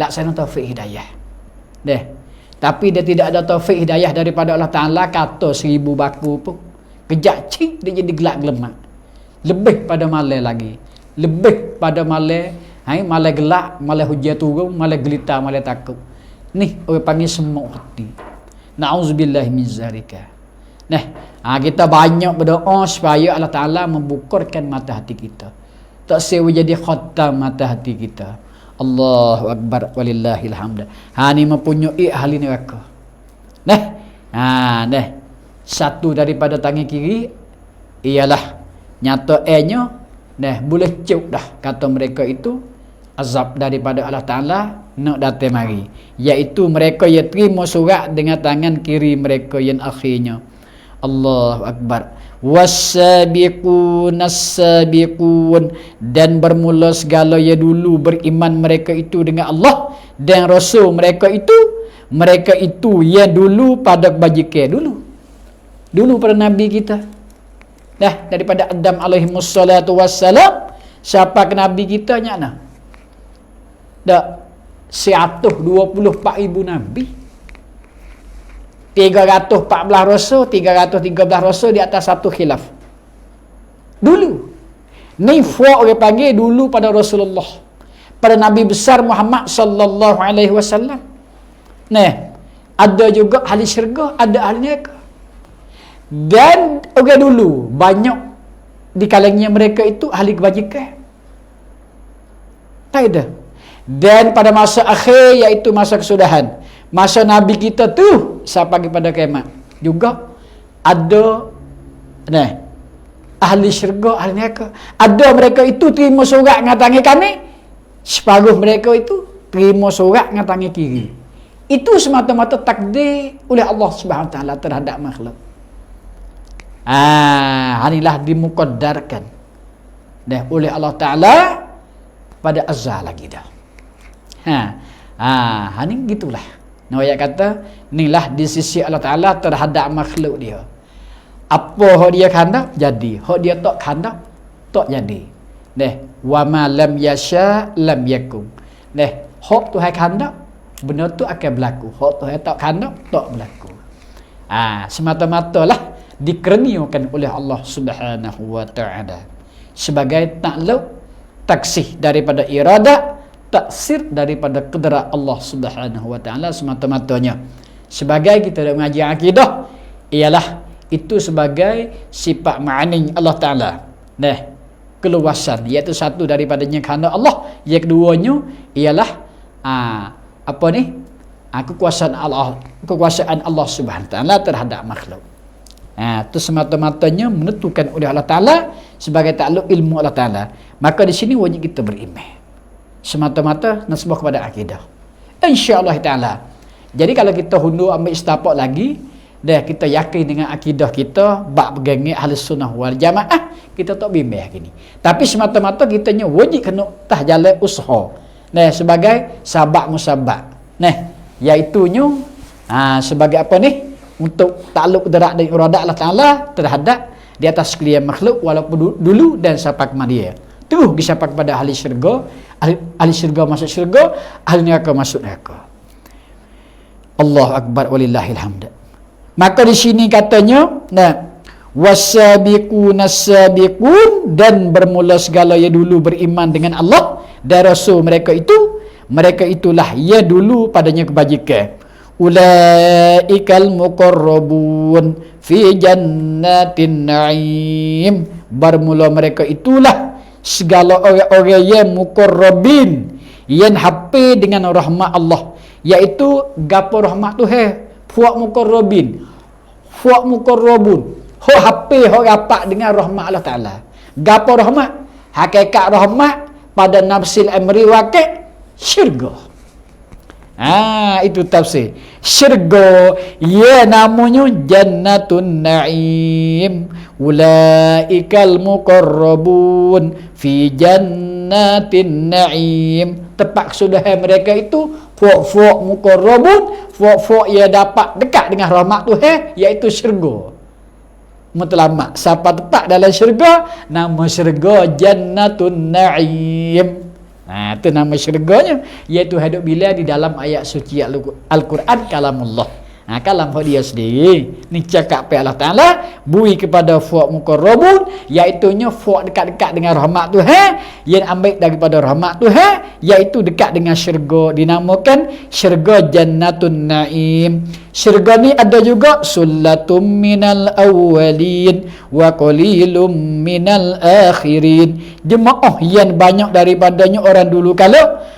Laksana taufik hidayah. Tapi dia tidak ada taufik hidayah daripada Allah Ta'ala, kata 1000 baku pun kejap cik dia jadi gelak gelemak. Lebih pada malai lagi, lebih pada malai. Malah gelak, malah hujan turun, malah gelita, malah takut. Ni orang panggil semuk hati. Na'udzubillah min zalika. Kita banyak berdoa supaya Allah Ta'ala membukarkan mata hati kita. Tak sewa jadi khatam mata hati kita. Allahu Akbar walillahil hamd. Ni mempunyai ahli neraka. Satu daripada tangan kiri ialah nyata nya boleh cuk dah kata mereka itu azab daripada Allah Ta'ala nak datang mari, iaitu mereka yang terima surat dengan tangan kiri mereka yang akhirnya. Allahu Akbar. Was-sabiqun, dan bermula segala yang dulu beriman mereka itu dengan Allah dan Rasul mereka itu yang dulu pada kebajikan dulu pada Nabi kita. Daripada Adam alaihimussalatu wassalam, siapa ke Nabi kita nyana? 124,000 Nabi. 314 rasul, 313 rasul di atas satu khilaf. Dulu. Ni fuak orang panggil dulu pada Rasulullah. Pada Nabi besar Muhammad sallallahu alaihi wasallam. Nah, ada juga ahli syurga, ada ahli neraka. Dan orang dulu banyak di kalangan mereka itu ahli kebajikan. Tak ada. Dan pada masa akhir, iaitu masa kesudahan, masa Nabi kita tu sampai kepada kiamat juga ada ahli syurga, ahli neraka. Ada mereka itu terima surat dengan tangan kanan, separuh mereka itu terima surat dengan tangan kiri. Itu semata-mata takdir oleh Allah Subhanahu Wa Taala terhadap makhluk. Inilah dimukaddarkan oleh Allah Taala pada azal lagi dah. Ini gitulah. Ayat kata, inilah di sisi Allah Ta'ala terhadap makhluk dia. Apa hak dia khandak, jadi. Hak dia tak khandak, tak jadi. Wa ma lam yasha lam yakun. Hak Tuhan khandak, benda tu akan berlaku. Hak Tuhan tak khandak, tak berlaku. Semata-mata lah dikurniakan oleh Allah Subhanahu Wa Ta'ala sebagai takluk, taksih daripada iradat, taksir daripada qudrat Allah Subhanahu Wa Ta'ala semata-matanya. Sebagai kita dah mengaji akidah, ialah itu sebagai sifat ma'ani Allah Ta'ala. Keluasan, iaitu satu daripadanya kehendak Allah. Yang keduanya ialah kekuasaan Allah Subhanahu Wa Ta'ala terhadap makhluk. Itu semata-matanya menentukan oleh Allah Ta'ala sebagai takluk ilmu Allah Ta'ala. Maka di sini wajib kita beriman semata-mata nasbah kepada akidah, insya-Allah Ta'ala. Jadi kalau kita hundur ambil istapak lagi, kita yakin dengan akidah kita bab pegang ahli sunnah wal jamaah, kita tak bimbang gini. Tapi semata-mata kitanya wajib kena tah jalan usaha sebagai sabak musabak, iaitunya sebagai apa ni, untuk takluk qudrat dan iradat Allah Ta'ala terhadap di atas sekalian makhluk, walaupun dulu dan sampai ke dia. Terus disampai kepada ahli syurga, ahli syurga masuk syurga, ahli neraka masuk neraka. Allahu akbar walillahil hamd. Maka di sini katanya, wasabiqun, dan bermula segala yang dulu beriman dengan Allah dan Rasul mereka itulah ya dulu padanya kebajikan. Ulaikal muqarrabun fi jannatin na'im. Bermula mereka itulah segala orang-orang yang muqarrabin, yang happy dengan rahmat Allah, iaitu gapo rahmat Tuhan. Fuak muqarrabin, fuak muqarrabun, ho happy, ho rapat dengan rahmat Allah Ta'ala. Gapo rahmat? Hakikat rahmat pada nafsil amri waqi' syurga. Itu tafsir syurga, ya namanya jannatun na'im. Ulaikal muqarrabun fi jannatin na'im. Tepat kesudahan mereka itu fuak-fuak muqarrabun, fuak-fuak yang dapat dekat dengan rahmat Tuhan, iaitu syurga. Mutlamak siapa tepat dalam syurga, nama syurga jannatun na'im. Itu nama syurganya, iaitu hidup bila di dalam ayat suci Al-Quran kalamullah. Kalam dia sendiri ni cakap pe Allah Ta'ala bui kepada fuak muqarrabun, iaitunya fuak dekat-dekat dengan rahmat Tuhan, yang ambil daripada rahmat Tuhan, iaitu dekat dengan syurga, dinamakan syurga jannatun na'im. Syurga ni ada juga sullatum minal awwalin wa qalilum minal akhirin. Jemaah yang banyak daripadanya orang dulu kalau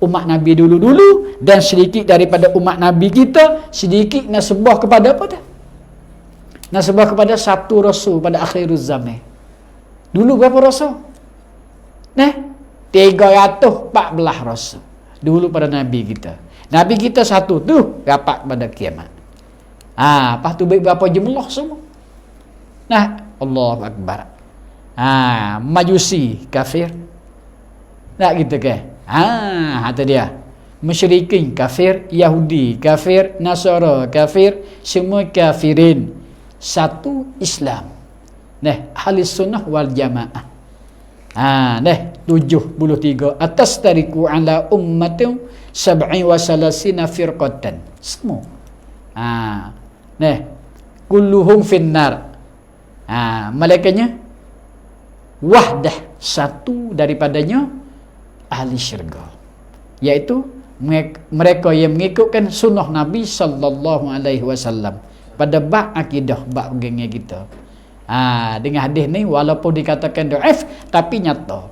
umat Nabi dulu-dulu, dan sedikit daripada umat Nabi kita, sedikit nasabah kepada apa dah? Nasabah kepada satu rasul pada akhirul zaman. Dulu berapa rasul? 314 rasul dulu pada Nabi kita. Nabi kita satu tu rapat pada kiamat. Lepas tu berapa jumlah semua? Allahu akbar. Majusi kafir. Tak gitu ke? Itu dia. Musyrikin kafir, Yahudi kafir, Nasara kafir, semua kafirin. Satu Islam. Ahli sunnah wal jamaah. 73 atas tariku ala ummatin sab'i wa salasina firqatan. Semua. Nah, kulluhum finnar. Malaikanya wahdah, satu daripadanya ahli syurga, iaitu mereka yang mengikutkan sunnah Nabi sallallahu alaihi wasallam pada bab akidah, bab agama kita. Dengan hadis ni walaupun dikatakan dhaif tapi nyata.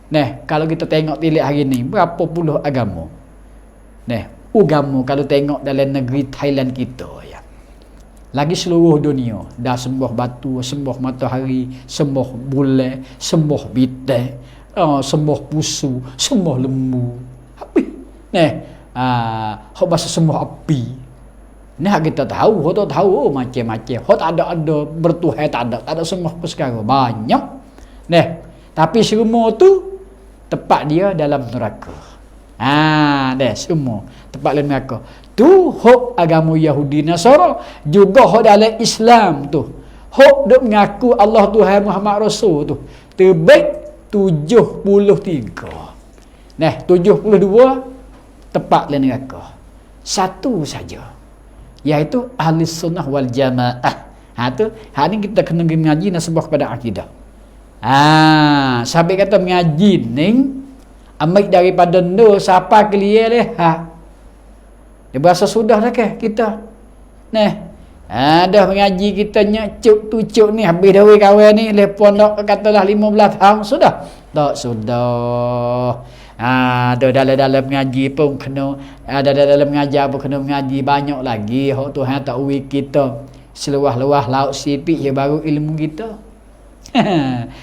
Nah, kalau kita tengok tilik hari ni berapa puluh agama. Nah, agama kalau tengok dalam negeri Thailand kita ya. Lagi seluruh dunia dah sembah batu, sembah matahari, sembah bulan, sembah bintang, sembah pusu, sembah lembu. Habis. Hok bahasa sembah api. Nah kita tahu, hok tak tahu macam-macam. Hok tak ada bertuhan, tak ada sembah perkara banyak. Nah, tapi semua tu tepat dia dalam neraka. Semua tepat dalam neraka. Tu hok agama Yahudi Nasara, juga hok dalam Islam tu. Hok dok mengaku Allah Tuhan Muhammad Rasul tu. Terbaik 73. Nah, 72 tepat dalam neraka. Satu saja, iaitu ahli sunnah wal jamaah. Hari ni kita kena mengaji nasabah kepada akidah. Sampai kata mengaji ni ambil daripada nol siapa clear leh. Dia berasa sudah dah ke kita. Nah, dah mengaji kita nyacuk tucuk ni habis dah kawan ni leh pondok katalah 15 tahun sudah. Tak sudah. Dalam mengaji pun kena dalam mengajar pun kena mengaji banyak lagi. Hak Tuhan tak uwi kita seluah-luah laut sipik je baru ilmu kita.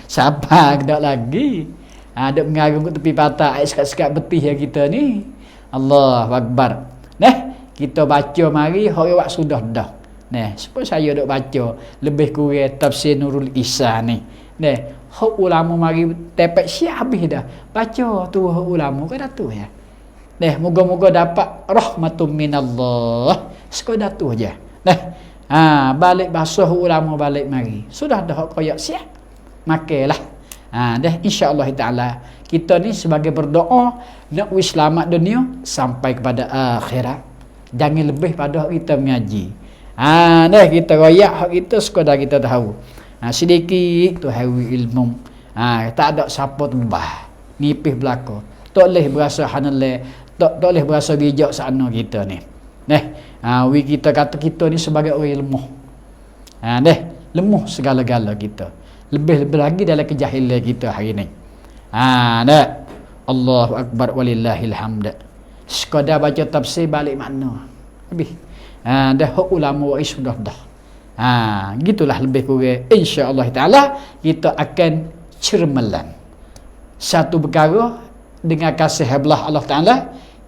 Sabar dak lagi. Dok mengarung ke tepi patah sekat-sekat betih ya kita ni. Allahu Akbar. Nah, kita baca mari hak awak sudah dah. Nah, supaya saya dok baca lebih kurang tafsir Nurul Ihsan ni. Nah, hak ulama mari tepek siap habis dah. Baca tu hak ulama ke dah tu ya. Nah, moga-moga dapat rahmatun minallah. Sekadar tu aja. Nah, balik basuh ulama balik mari. Sudah dah hak koyak siap. Makailah. Dah insya-Allah taala kita ni sebagai berdoa nak wis selamat dunia sampai kepada akhirat. Jangan lebih pada kita mengaji. Dah kita royak hak kita sekadar kita tahu. Sedikit tu hawi ilmu. Tak ada siapa tambah. Nipih belaka. Tak leh berasa hanaleh, tak leh berasa bijak sana kita ni. We kita kata kita ni sebagai orang lemah. Lemah segala-gala kita. Lebih lagi dalam kejahilan kita hari ni. Allahu Akbar walillahil hamd. Sekadar baca tafsir balik makna. Habis. Dah hak ulama waris sudah dah. Gitulah lebih kurang insya-Allah taala kita akan cermelan satu perkara dengan kasih belah Allah taala,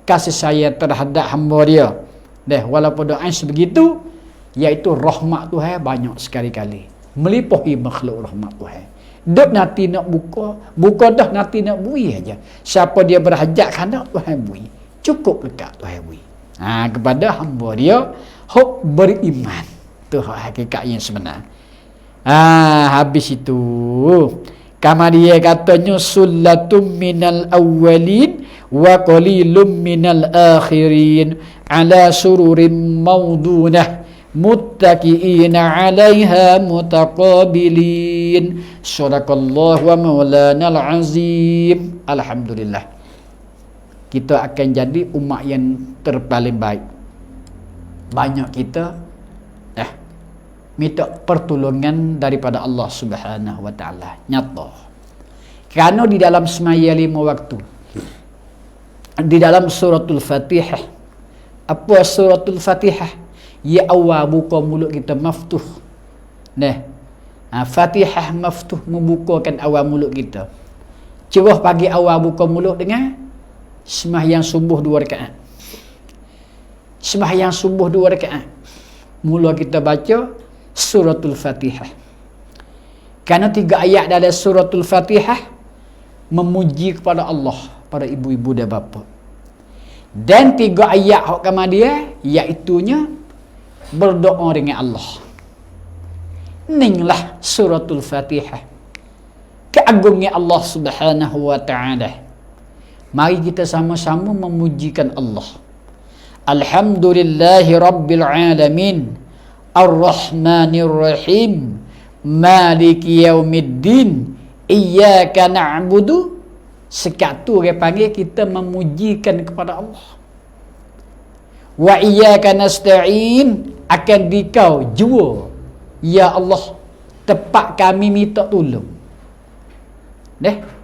kasih sayang terhadap hamba dia. Walaupun doa sebegitu, iaitu rahmat Tuhan banyak sekali-kali melipuhi makhluk rahmat Tuhan. Dok nanti nak buka dah nanti nak bui aja. Siapa dia berhajat hendak Tuhan bui. Cukup dekat Tuhan bui. Kepada hamba dia hok beriman. Tu hakikat yang sebenar. Habis itu kama dia katanya sullatum minal awwalin wa qalilum minal akhirin ala sururin maudunah muttaqiina 'alaiha mutaqabilin. Sadaqallahu wa maulanal azim. Alhamdulillah. Kita akan jadi umat yang terpaling baik. Banyak kita minta pertolongan daripada Allah Subhanahu wa taala. Nyata. Kerana di dalam semaya 5 waktu. Di dalam suratul Fatihah. Apa suratul Fatihah? Ya awal buka mulut kita maftuh. Fatihah maftuh membukakan awal mulut kita. Cerah pagi awal buka mulut dengan sembahyang subuh 2 rakaat. Sembahyang subuh 2 rakaat. Mula kita baca suratul Fatihah. Kerana 3 ayat dalam suratul Fatihah memuji kepada Allah para ibu-ibu dan bapa. Dan 3 ayat hak kama dia iaitunya berdoa dengan Allah. Ninglah suratul Fatihah. Keagungnya Allah Subhanahu wa taala. Mari kita sama-sama memujikan Allah. Alhamdulillahi Rabbil Alamin, Ar-Rahmanir Rahim, Maliki Yaumiddin, Iyyaka na'budu. Sekat tu orang panggil kita memujikan kepada Allah. Wa iyyaka nasta'in, akan dikau jua, ya Allah, tempat kami minta tolong.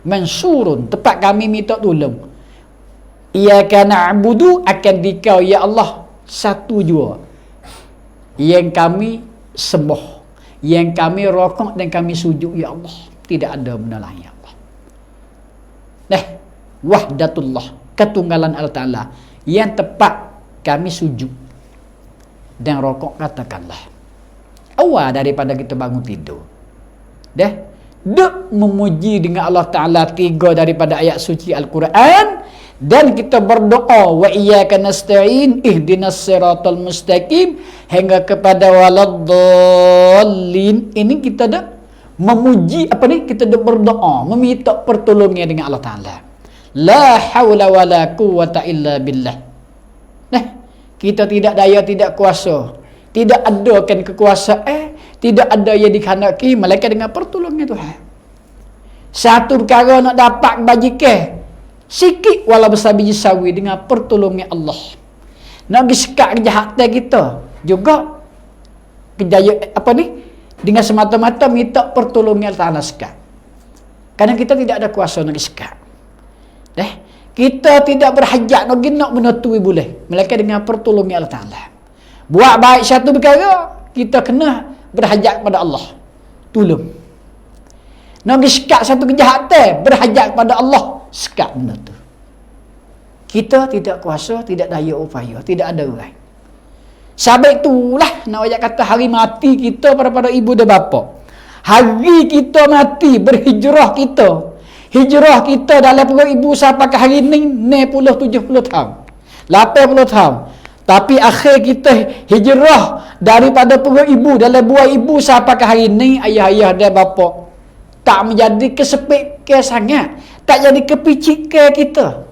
Mansurun, tempat kami minta tolong. Iyyaka na'budu, akan dikau ya Allah satu jua yang kami sembah, yang kami rokok dan kami sujud ya Allah. Tidak ada benda lain ya Allah. Wahdatullah, ketunggalan Allah Ta'ala, yang tepat kami sujud dan rokok, katakanlah awal daripada kita bangun tidur. Duk memuji dengan Allah Ta'ala 3 daripada ayat suci Al-Quran, dan kita berdoa wa iyyaka nasta'in ihdinas siratal mustaqim hingga kepada waladdallin. Ini kita dah memuji kita dah berdoa meminta pertolongan dengan Allah Ta'ala. La haula wala quwwata illa billah. Kita tidak daya, tidak kuasa, tidak ada kan kekuasaan, tidak ada yang dikehendaki melainkan dengan pertolongan Tuhan. Satu perkara nak dapat bajikan sikit walau besar biji sawi dengan pertolongan Allah. Nak disekat kejahatan kita juga kejaya dengan semata-mata minta pertolongan Allah Ta'ala sekat. Kerana kita tidak ada kuasa nak disekat. Kita tidak berhajat nak menetui boleh melainkan dengan pertolongan Allah Ta'ala. Buat baik satu perkara, kita kena berhajat kepada Allah tolong. Nak sekat satu kejahatan, berhajat kepada Allah, sekat benda tu. Kita tidak kuasa, tidak daya upaya, tidak ada orang. Sebab itulah nak ayat kata hari mati kita pada ibu dan bapa. Hari kita mati, berhijrah kita. Hijrah kita dalam perut ibu sampai ke hari ni 70 tahun. 80 tahun. Tapi akhir kita hijrah daripada perut ibu, dalam buah ibu sampai ke hari ni, ayah-ayah dan bapa tak menjadi kesepikan sangat, tak jadi kepicikan kita.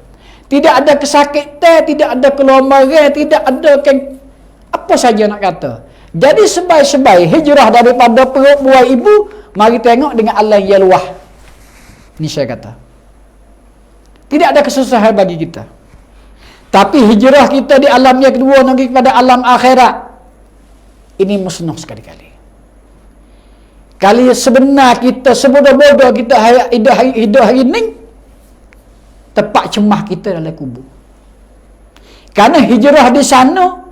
Tidak ada kesakitan, tidak ada kelombaran, tidak ada apa saja nak kata. Jadi sebaik-sebaik hijrah daripada perut buah ibu, mari tengok dengan alam yang luah. Ini saya kata. Tidak ada kesusahan bagi kita. Tapi hijrah kita di alam yang kedua nanti kepada alam akhirat, ini musnah sekali-kali. Kali sebenar kita sebodoh-bodoh kita hidup hari ini, tepat cemah kita dalam kubur. Karena hijrah di sana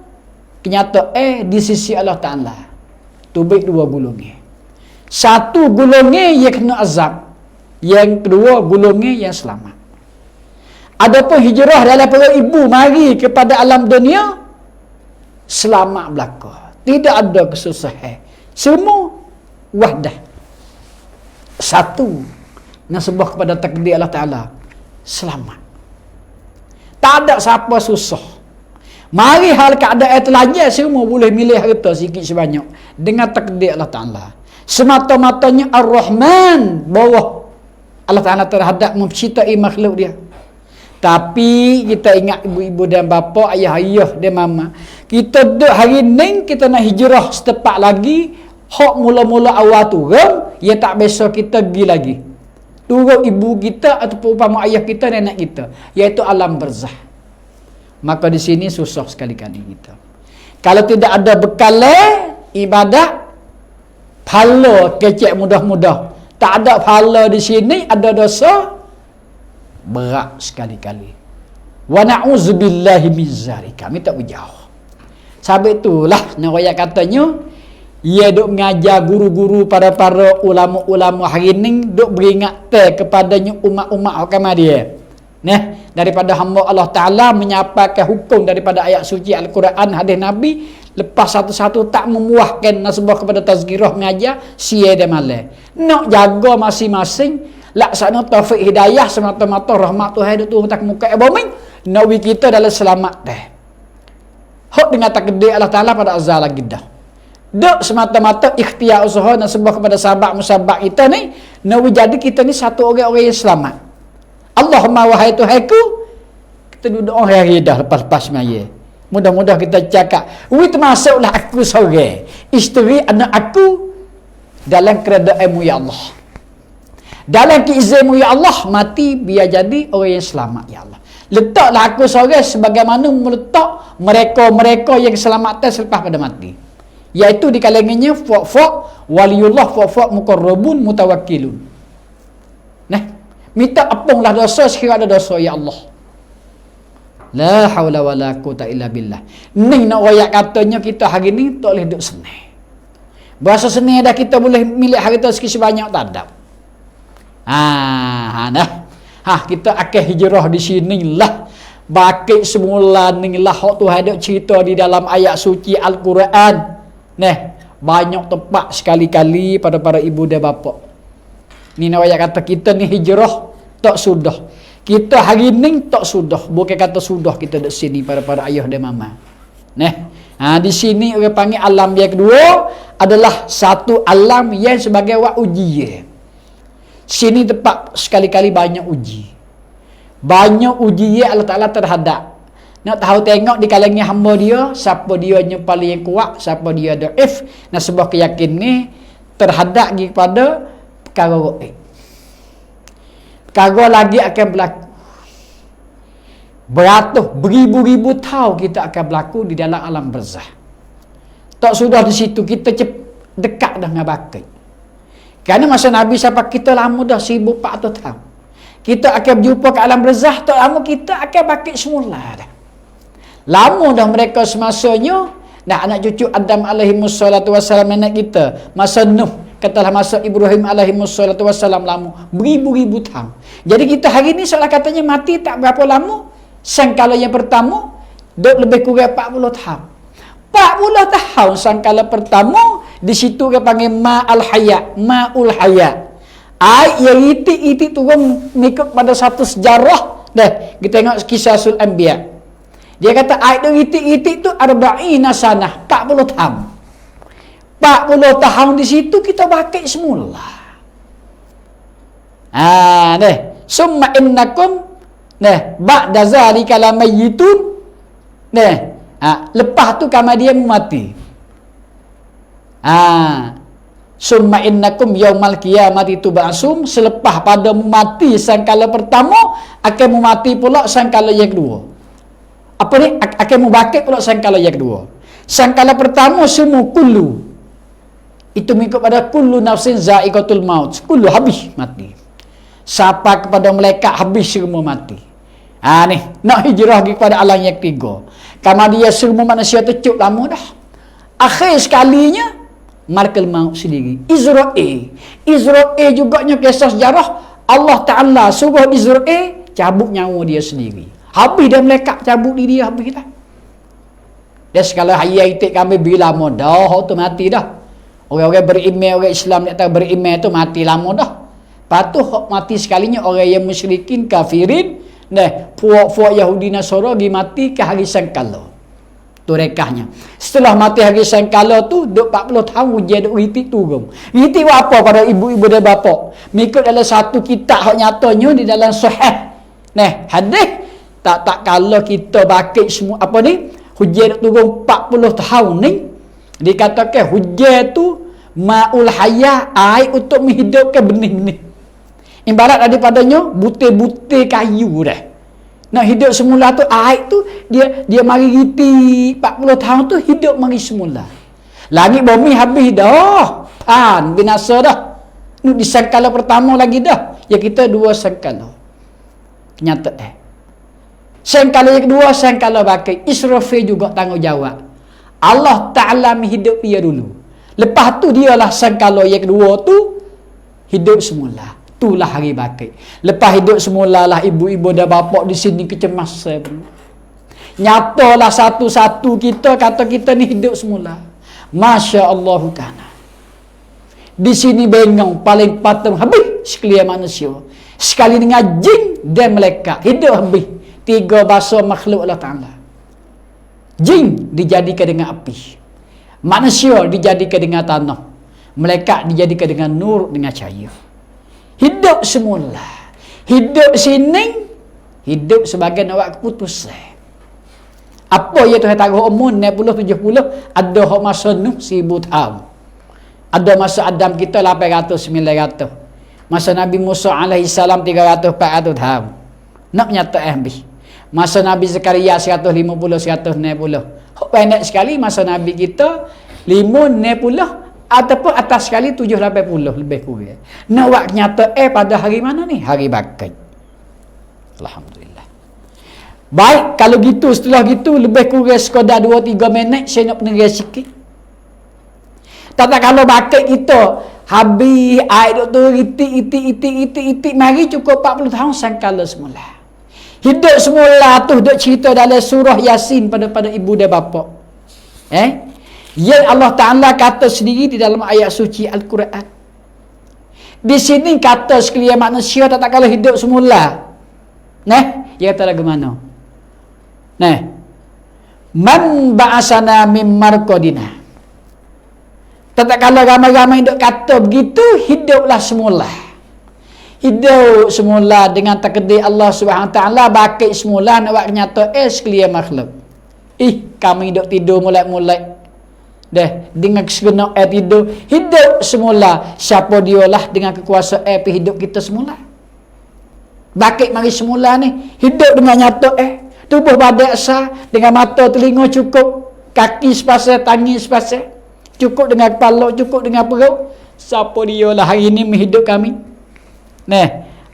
kenyataan di sisi Allah Ta'ala tu baik dua golongan. Satu golongan yang kena azab, yang kedua golongan yang selamat. Adapun hijrah dalam perut ibu mari kepada alam dunia, selamat belaka. Tidak ada kesusahan. Semua wahdah. Satu. Nasabah kepada takdir Allah Ta'ala. Selamat. Tak ada siapa susah. Mari hal keadaan terlanjur, semua boleh milih harta sikit sebanyak. Dengan takdir Allah Ta'ala. Semata-matanya Ar-Rahman. Bawah Allah Ta'ala terhadap menciptai makhluk dia. Tapi kita ingat ibu-ibu dan bapa, ayah-ayah dan mama. Kita duduk hari ni, kita nak hijrah setepak lagi. Hak mula-mula awal turun, ia tak biasa kita pergi lagi. Turun ibu kita ataupun umpama ayah kita, nenek kita. Iaitu alam barzah. Maka di sini susah sekali-kali kita. Kalau tidak ada bekal ibadat, pahala kecek mudah-mudah. Tak ada pahala di sini, ada dosa, berat sekali-kali. Wa na'udzubillahi min zalika. Kami tak berjauh. Sebab itulah nak katanya, ia duk mengajar guru-guru para ulama-ulama hari ni duk beringat kepadanya umat-umat agama dia. Daripada hamba Allah Ta'ala menyampaikan hukum daripada ayat suci Al-Quran, hadis Nabi, lepas satu-satu tak memuahkan nasabah kepada tazkirah mengajar siang dan malam. Nak jaga masing-masing, laksana taufik hidayah semata-mata rahmat Tuhan itu tak muka bumi, nawi kita dalam selamat dah. Hak dengan takdir Allah Ta'ala pada azal lagi dah. Duk semata-mata ikhtiar usaha nasabah kepada sahabat musabak kita ni, nawi jadi kita ni satu orang-orang yang selamat. Allahumma wahai Tuhanku, kita duduk hari dah lepas-lepas maya. Mudah-mudah kita cakap, "Wih termasuklah aku seorang isteri anak aku dalam keredaanmu ya Allah. Dalam keizinmu ya Allah, mati biar jadi orang yang selamat ya Allah. Letaklah aku seorang sebagaimana meletak mereka-mereka yang keselamatan selepas pada mati." Iaitu di kalangannya fuq-fuq waliullah, fuq-fuq muqarrabun mutawakkilun. Nah, minta apunglah dosa sekiranya ada dosa ya Allah. La haula wala quwata illa billah. Ni nak royak katanya kita hari ni tak boleh duduk senang. Berasa senang dah kita boleh milik harta sekian banyak tak ada. Kita akan hijrah di sinilah. Bakit semula ni lah hak Tuhan ada cerita di dalam ayat suci Al-Quran. Nah, banyak tempat sekali-kali pada para ibu dan bapa. Ni nak royak kata kita ni hijrah tak sudah. Kita hari ni tak sudah. Bukan kata sudah kita di sini para ayah dan mama. Nah, di sini orang panggil alam yang kedua adalah satu alam yang sebagai ujian. Sini tempat sekali-kali banyak uji. Banyak ujian Allah Ta'ala terhadap. Nak tahu tengok di kalangan hamba dia, siapa dia yang paling kuat, siapa dia dhaif. Nah, sebuah keyakinan ni terhadap kepada perkara gaib. Perkara lagi akan berlaku. Beratus, beribu-ribu tahun kita akan berlaku di dalam alam barzah. Tak sudah di situ kita dekat dah dengan bakit. Kerana masa Nabi sampai kita lama dah 1400 tahun. Kita akan berjumpa ke alam barzah, tak lama kita akan bakit semula dah. Lama dah mereka semasanya. Nah, anak cucu Adam alaihimussalatu wassalam, anak kita masa Nuh, katalah masa Ibrahim alaihimussalatu wassalam, lama beribu-ribu tahun. Jadi kita hari ni seolah katanya mati tak berapa lama. Sangkala yang pertama duk lebih kurang 40 tahun. 40 tahun sangkala pertama, di situ dia panggil ma'al hayat, ma'ul hayat. Air yang itik-itik turun mengikut pada satu sejarah. Dah, kita tengok kisah Sul Anbiya. Dia kata air tu itik-itik tu arba'ina sanah, 40 tahun. 40 tahun di situ kita bakit semula. Summa innakum ba'da zalika lamayitun. Lepas tu kamu dia mati. Summa innakum yaumal qiyamati tub'asum. Selepas pada mati sangkala pertama, akan mati pula sangkala yang kedua. Apa ni? Akan membakit pula sangkala yang kedua. Sangkala pertama semua kullu. Itu mengikut pada kullu nafsin za'iqatul maut. Kullu habis mati. Siapa kepada malaikat habis semua mati. Ni nak hijrah kepada alam yang ketiga. Karena dia semua manusia tercuk lama dah. Akhir sekalinya malakul maut sendiri. Israel juga nya kisah sejarah. Allah Ta'ala suruh Israel cabut nyawa dia sendiri. Habis dia malaikat cabut diri dia habis dah. Dia sekali hayat itik kami bila lama dah tu mati dah. Orang-orang beriman, orang Islam yang tak beriman tu mati lama dah. Lepas tu mati sekalinya orang yang musyrikin, kafirin, puak-puak Yahudi Nasara pergi mati ke hari sangkala. Tu rekahnya. Setelah mati hari sangkala tu, duk 40 tahun ujian duk ritik turun. Ritik apa pada ibu-ibu dan bapa? Mengikut dalam satu kitab hak nyatanya di dalam sahih. Hadis tak kalau kita bakit semua apa ni? Hujan duk turun 40 tahun ni. Dikatakan hujan tu ma'ul hayah, air untuk menghidupkan benih-benih. Ibarat daripadanya butir-butir kayu dah. Nak hidup semula tu air tu dia mari riti 40 tahun tu hidup mari semula. Langit bumi habis dah. Binasa dah. Ni di sangkala pertama lagi dah. Ya kita dua sangkala. Kenyataan. Sangkala yang kedua sangkala bakit. Israfil juga tanggungjawab. Allah Ta'ala menghidup dia dulu. Lepas tu dialah sangkala yang kedua tu hidup semula. Itulah hari bakit. Lepas hidup semula lah ibu-ibu dan bapa di sini kecemasan. Nyatalah satu-satu kita kata kita ni hidup semula. Masya Allah kana. Di sini bengong paling patung habis sekalian manusia. Sekali dengan jin dan malaikat hidup habis. 3 bahasa makhluk Allah Ta'ala. Jin dijadikan dengan api. Manusia dijadikan dengan tanah. Malaikat dijadikan dengan nur, dengan cahaya. Hidup semula. Hidup sini, hidup sebagai awak keputusan. Apa ya Tuhan taruh umur 60-70, ada hak masa Nuh 1000 tahun. Ada masa Adam kita 800-900. Masa Nabi Musa alaihi salam 300-400 tahun. Nak nyata habis. Masa Nabi Zakaria 150-160. Hak pendek sekali masa Nabi kita 5-60 ataupun atas sekali 7-80 lebih kurang. Nak wak nyata pada hari mana ni? Hari bakar. Alhamdulillah. Baik, kalau gitu setelah gitu lebih kurang sekadar 2-3 minit saya nak penerai sikit. Tak kalau bakar kita habis air doktor itik mari cukup 40 tahun sangkala semula. Hidup semula tu duk cerita dalam surah Yasin pada ibu dan bapa. Yang Allah Ta'ala kata sendiri di dalam ayat suci Al-Quran. Di sini kata sekalian manusia tak kalau hidup semula. Dia kata lagu mana? Man ba'asana mim marqadina. Tak kalau ramai-ramai duk kata begitu, hiduplah semula. Hidup semula dengan takdir Allah Subhanahu Wa Taala, bakit semula nak buat nyata sekalian makhluk. Kami duk tidur mulai-mulai. Dengan segenap tidur, hidup semula. Siapa dialah dengan kekuasaan hidup kita semula. Bakit mari semula ni, hidup dengan nyata tubuh badan sah, dengan mata telinga cukup, kaki sepasang, tangan sepasang, cukup dengan kepala, cukup dengan perut. Siapa dialah hari ini menghidup kami?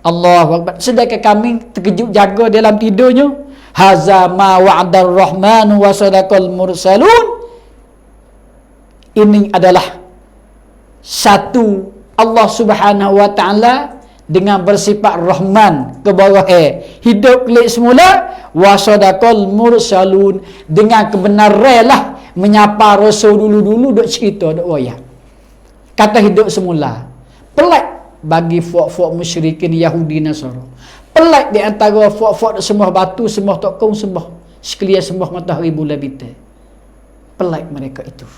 Allahu Akbar. Sedangkan kami terkejut jaga dalam tidurnya. Haza ma wa'adar rahmanu wa sadaqal mursalun. Ini adalah satu Allah Subhanahu Wa Ta'ala dengan bersifat Rahman ke bawah hidup kelik semula, wasadaqal mursalun, dengan kebenaran lah menyapa rasul dulu-dulu duk cerita duk wayang. Kata hidup semula. Pelik bagi fuak-fuak musyrikin Yahudi Nasara. Pelik di antara fuak-fuak sembah batu, sembah tokong, sembah sekalian sembah matahari bulan bintang. Pelik mereka itu.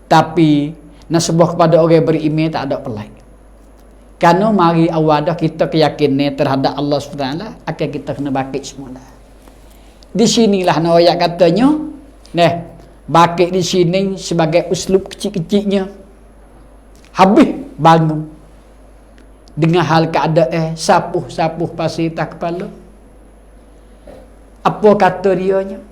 Tapi nak sembah kepada orang beriman tak ada pelik. Kerana mari awal dah kita keyakinan terhadap Allah SWT, akan kita kena bakit semula. Di sinilah ayat katanya, bakit di sini sebagai uslub kecil-kecilnya. Habis bangun dengan hal keadaan sapuh-sapuh pasir tak kepala. Apa kata dianya?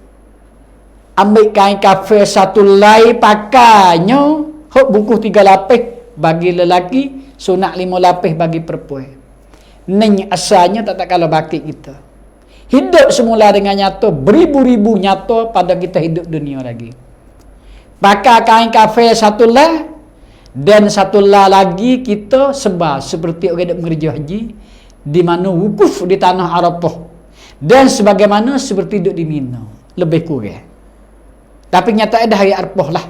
Ambil kain kafir satu lai pakainya, hok buku 3 lapis bagi lelaki, sunat 5 lapis bagi perempuan. Ni asalnya tak kalau bakit kita. Hidup semula dengan nyata, beribu-ribu nyata pada kita hidup dunia lagi. Pakai kain kafir satu lai, dan satu lai lagi kita sebar seperti orang yang mengerja haji, di mana wukuf di tanah Arafah, dan sebagaimana seperti duduk di Mina, lebih kurang. Tapi nyatanya dah hari Arafah lah.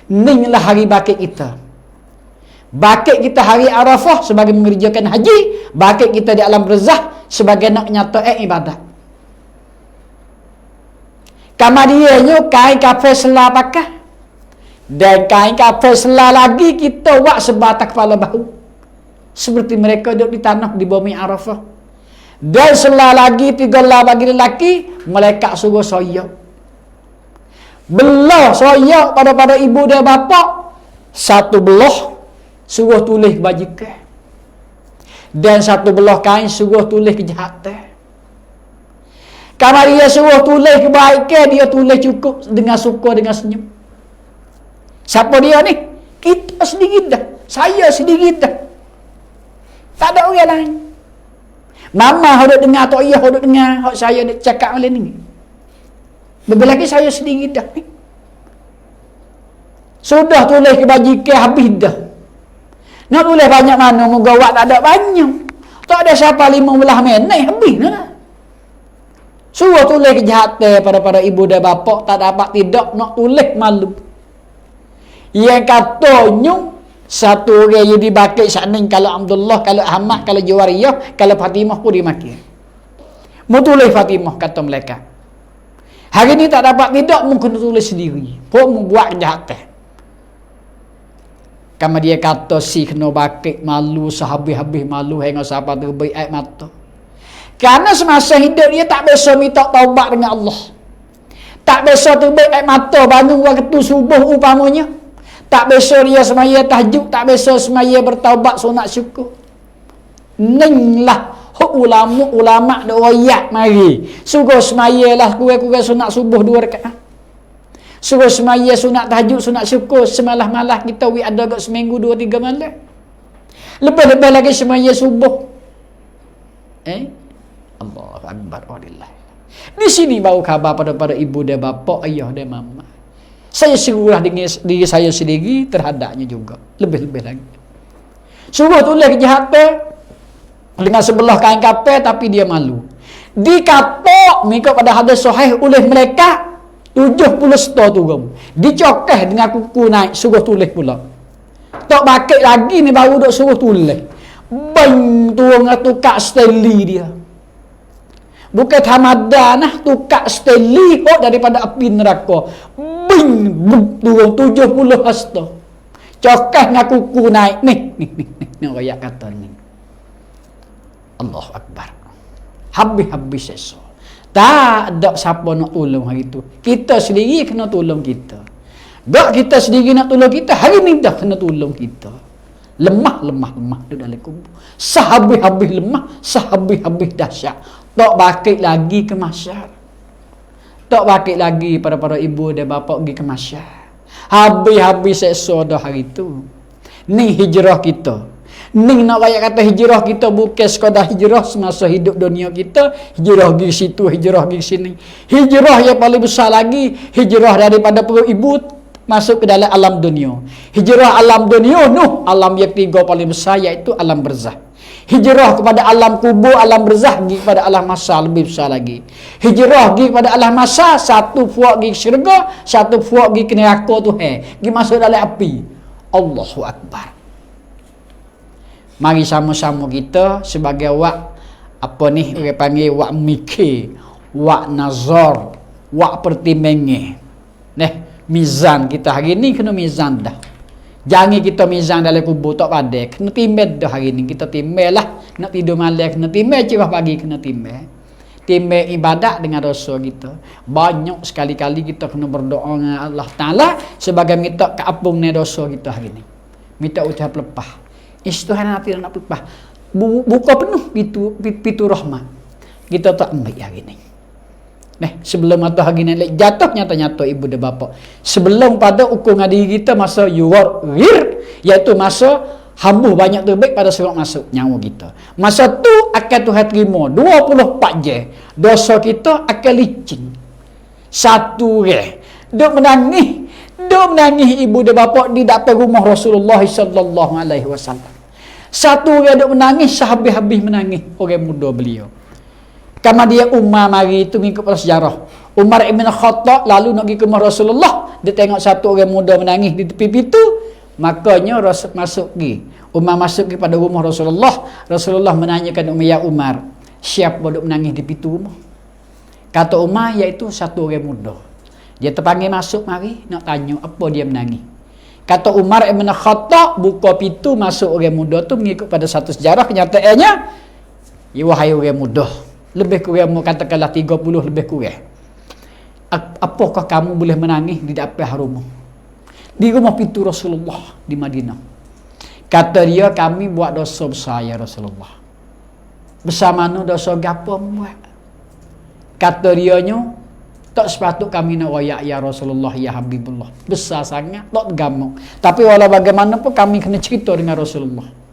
Inilah hari bakit kita. Bakit kita hari Arafah sebagai mengerjakan haji, bakit kita di alam barzakh sebagai nak nyata ibadat. Kemudiannya kain kafir selah pakai, dan kain kafir selah lagi kita buat sebatas kepala bahu, seperti mereka duduk di tanah di bumi Arafah. Dan selah lagi 3 lah bagi lelaki, malaikat suruh soyak. Belah soyak pada ibu dan bapa, satu belah suruh tulis kebajikan, dan satu belah kain suruh tulis kejahatan. Kalau dia suruh tulis kebaikan, dia tulis cukup dengan suka, dengan senyum. Siapa dia ni? Kita sendiri dah, saya sendiri dah, tak ada orang lain. Mama hendak dengar atau ayah hendak dengar hak saya nak cakap oleh ni. Lebih lagi saya sendiri dah ni. Sudah tulis kebajikan habis dah. Nak tulis banyak mana, moga awak tak ada banyak. Tak ada siapa 15 minit habis dah. Suruh tulis kejahatan pada ibu dan bapa, tak dapat tidak nak tulis malu. Yang katanya satu orang yang dibakit saning, kalau Abdullah, kalau Ahmad, kalau Jawariyah, kalau Fatimah pun dimaki. Mau tulis Fatimah kata mereka. Hari ni tak dapat tidak, mungkin tulis sendiri. Pun membuat kejahatan. Kama dia kata si kena bakit malu sehabis-habis malu hingga siapa terbaik air mata. Kerana semasa hidup dia tak biasa minta taubat dengan Allah. Tak biasa terbaik air mata bangun waktu subuh umpamanya. Tak biasa dia semaya tahajud, tak biasa semaya bertaubat sunat syukur. Ninglah ulama dak royak mari. Suruh semayalah kurang-kurang sunat subuh 2 rakaat. Suruh semaya sunat tahajud, sunat syukur semalah-malah kita ada kat seminggu 2-3 malam. Lebih-lebih lagi semaya subuh. Allahu Akbar walillah. Di sini baru khabar pada ibu dan bapa, ayah dan mama. Saya serulah diri saya sendiri terhadapnya juga. Lebih-lebih lagi. Suruh tulis kejahatan dengan sebelah kain kapal tapi dia malu. Dikapok mengikut pada hadis sahih oleh mereka 70 stor turun. Dicokeh dengan kuku naik, suruh tulis pula. Tak bakit lagi ni baru duk suruh tulis. Bang turun tukar Stanley dia. Bukan Hamadan lah, tukar Stanley kok daripada api neraka. Bing turun 70 stor. Cokeh dengan kuku naik. Ni rakyat kata ni. Allahu Akbar. Habis-habis esok. Tak ada siapa nak tolong hari tu. Kita sendiri kena tolong kita. Tak kita sendiri nak tolong kita, hari ni dah kena tolong kita. Lemah di dalam kubur. Sehabis-habis lemah, sehabis-habis dahsyat. Tak bakit lagi ke masyar. Tak bakit lagi para ibu dan bapa pergi ke masyar. Habis-habis seksa dah hari tu. Ni hijrah kita. Ni nak rakyat kata hijrah kita bukan sekadar hijrah semasa hidup dunia kita, hijrah pergi situ, hijrah pergi sini. Hijrah yang paling besar lagi, hijrah daripada perut ibu masuk ke dalam alam dunia. Hijrah alam dunia alam yang ketiga paling besar iaitu alam barzah. Hijrah kepada alam kubur, alam barzah pergi kepada alam mahsyar lebih besar lagi. Hijrah pergi kepada alam mahsyar, satu puak pergi ke syurga, satu puak pergi ke neraka Tuhan, pergi masuk dalam api. Allahu Akbar. Mari sama-sama kita sebagai wak orang panggil wak mikir, wak nazar, wak pertimbangan. Mizan kita hari ni kena mizan dah. Jangan kita mizan dalam kubur tak pada. Kena timbang dah hari ni. Kita timbang lah. Nak tidur malam kena timbang, cerah pagi kena timbang. Timbang ibadat dengan dosa kita. Banyak sekali-kali kita kena berdoa dengan Allah Ta'ala sebagai minta keampun dosa kita hari ni. Minta ucap lepas. Istuhan hati nak lepas. Buka penuh pintu rahmat. Kita tak ambil hari ni. Sebelum matahari naik jatuh nyata-nyata ibu dan bapa. Sebelum pada ukur diri kita masa yuwar iaitu masa hambuh banyak terbaik pada serok masuk nyawa kita. Masa tu akan Tuhan terima 24 jam. Dosa kita akan licin. Satu duk menangis ibu dan bapa di depan rumah Rasulullah sallallahu alaihi wasallam. Satu orang duk menangis sehabis-habis menangis orang muda beliau. Kama dia Umar mari itu mengikut pada sejarah. Umar ibn Khattab lalu nak pergi ke rumah Rasulullah, dia tengok satu orang muda menangis di tepi pintu, makanya masuk pergi. Umar masuk pergi pada rumah Rasulullah. Rasulullah menanyakan ya Umar, siapa duk menangis di pintu rumah? Kata Umar iaitu satu orang muda. Dia terpanggil masuk mari nak tanya apa dia menangis. Kata Umar ibn Khattab buka pintu masuk orang muda tu mengikut pada satu sejarah kenyataannya ya wahai orang muda lebih kurang katakanlah 30 lebih kurang. Apakah kamu boleh menangis di depan rumah? Di rumah pintu Rasulullah di Madinah. Kata dia kami buat dosa besar ya Rasulullah. Besar mana dosa gapo buat? Kata dianya tak sepatut kami nak royak ya Rasulullah ya Habibullah. Besar sangat, tak tergamuk. Tapi walau bagaimanapun kami kena cerita dengan Rasulullah.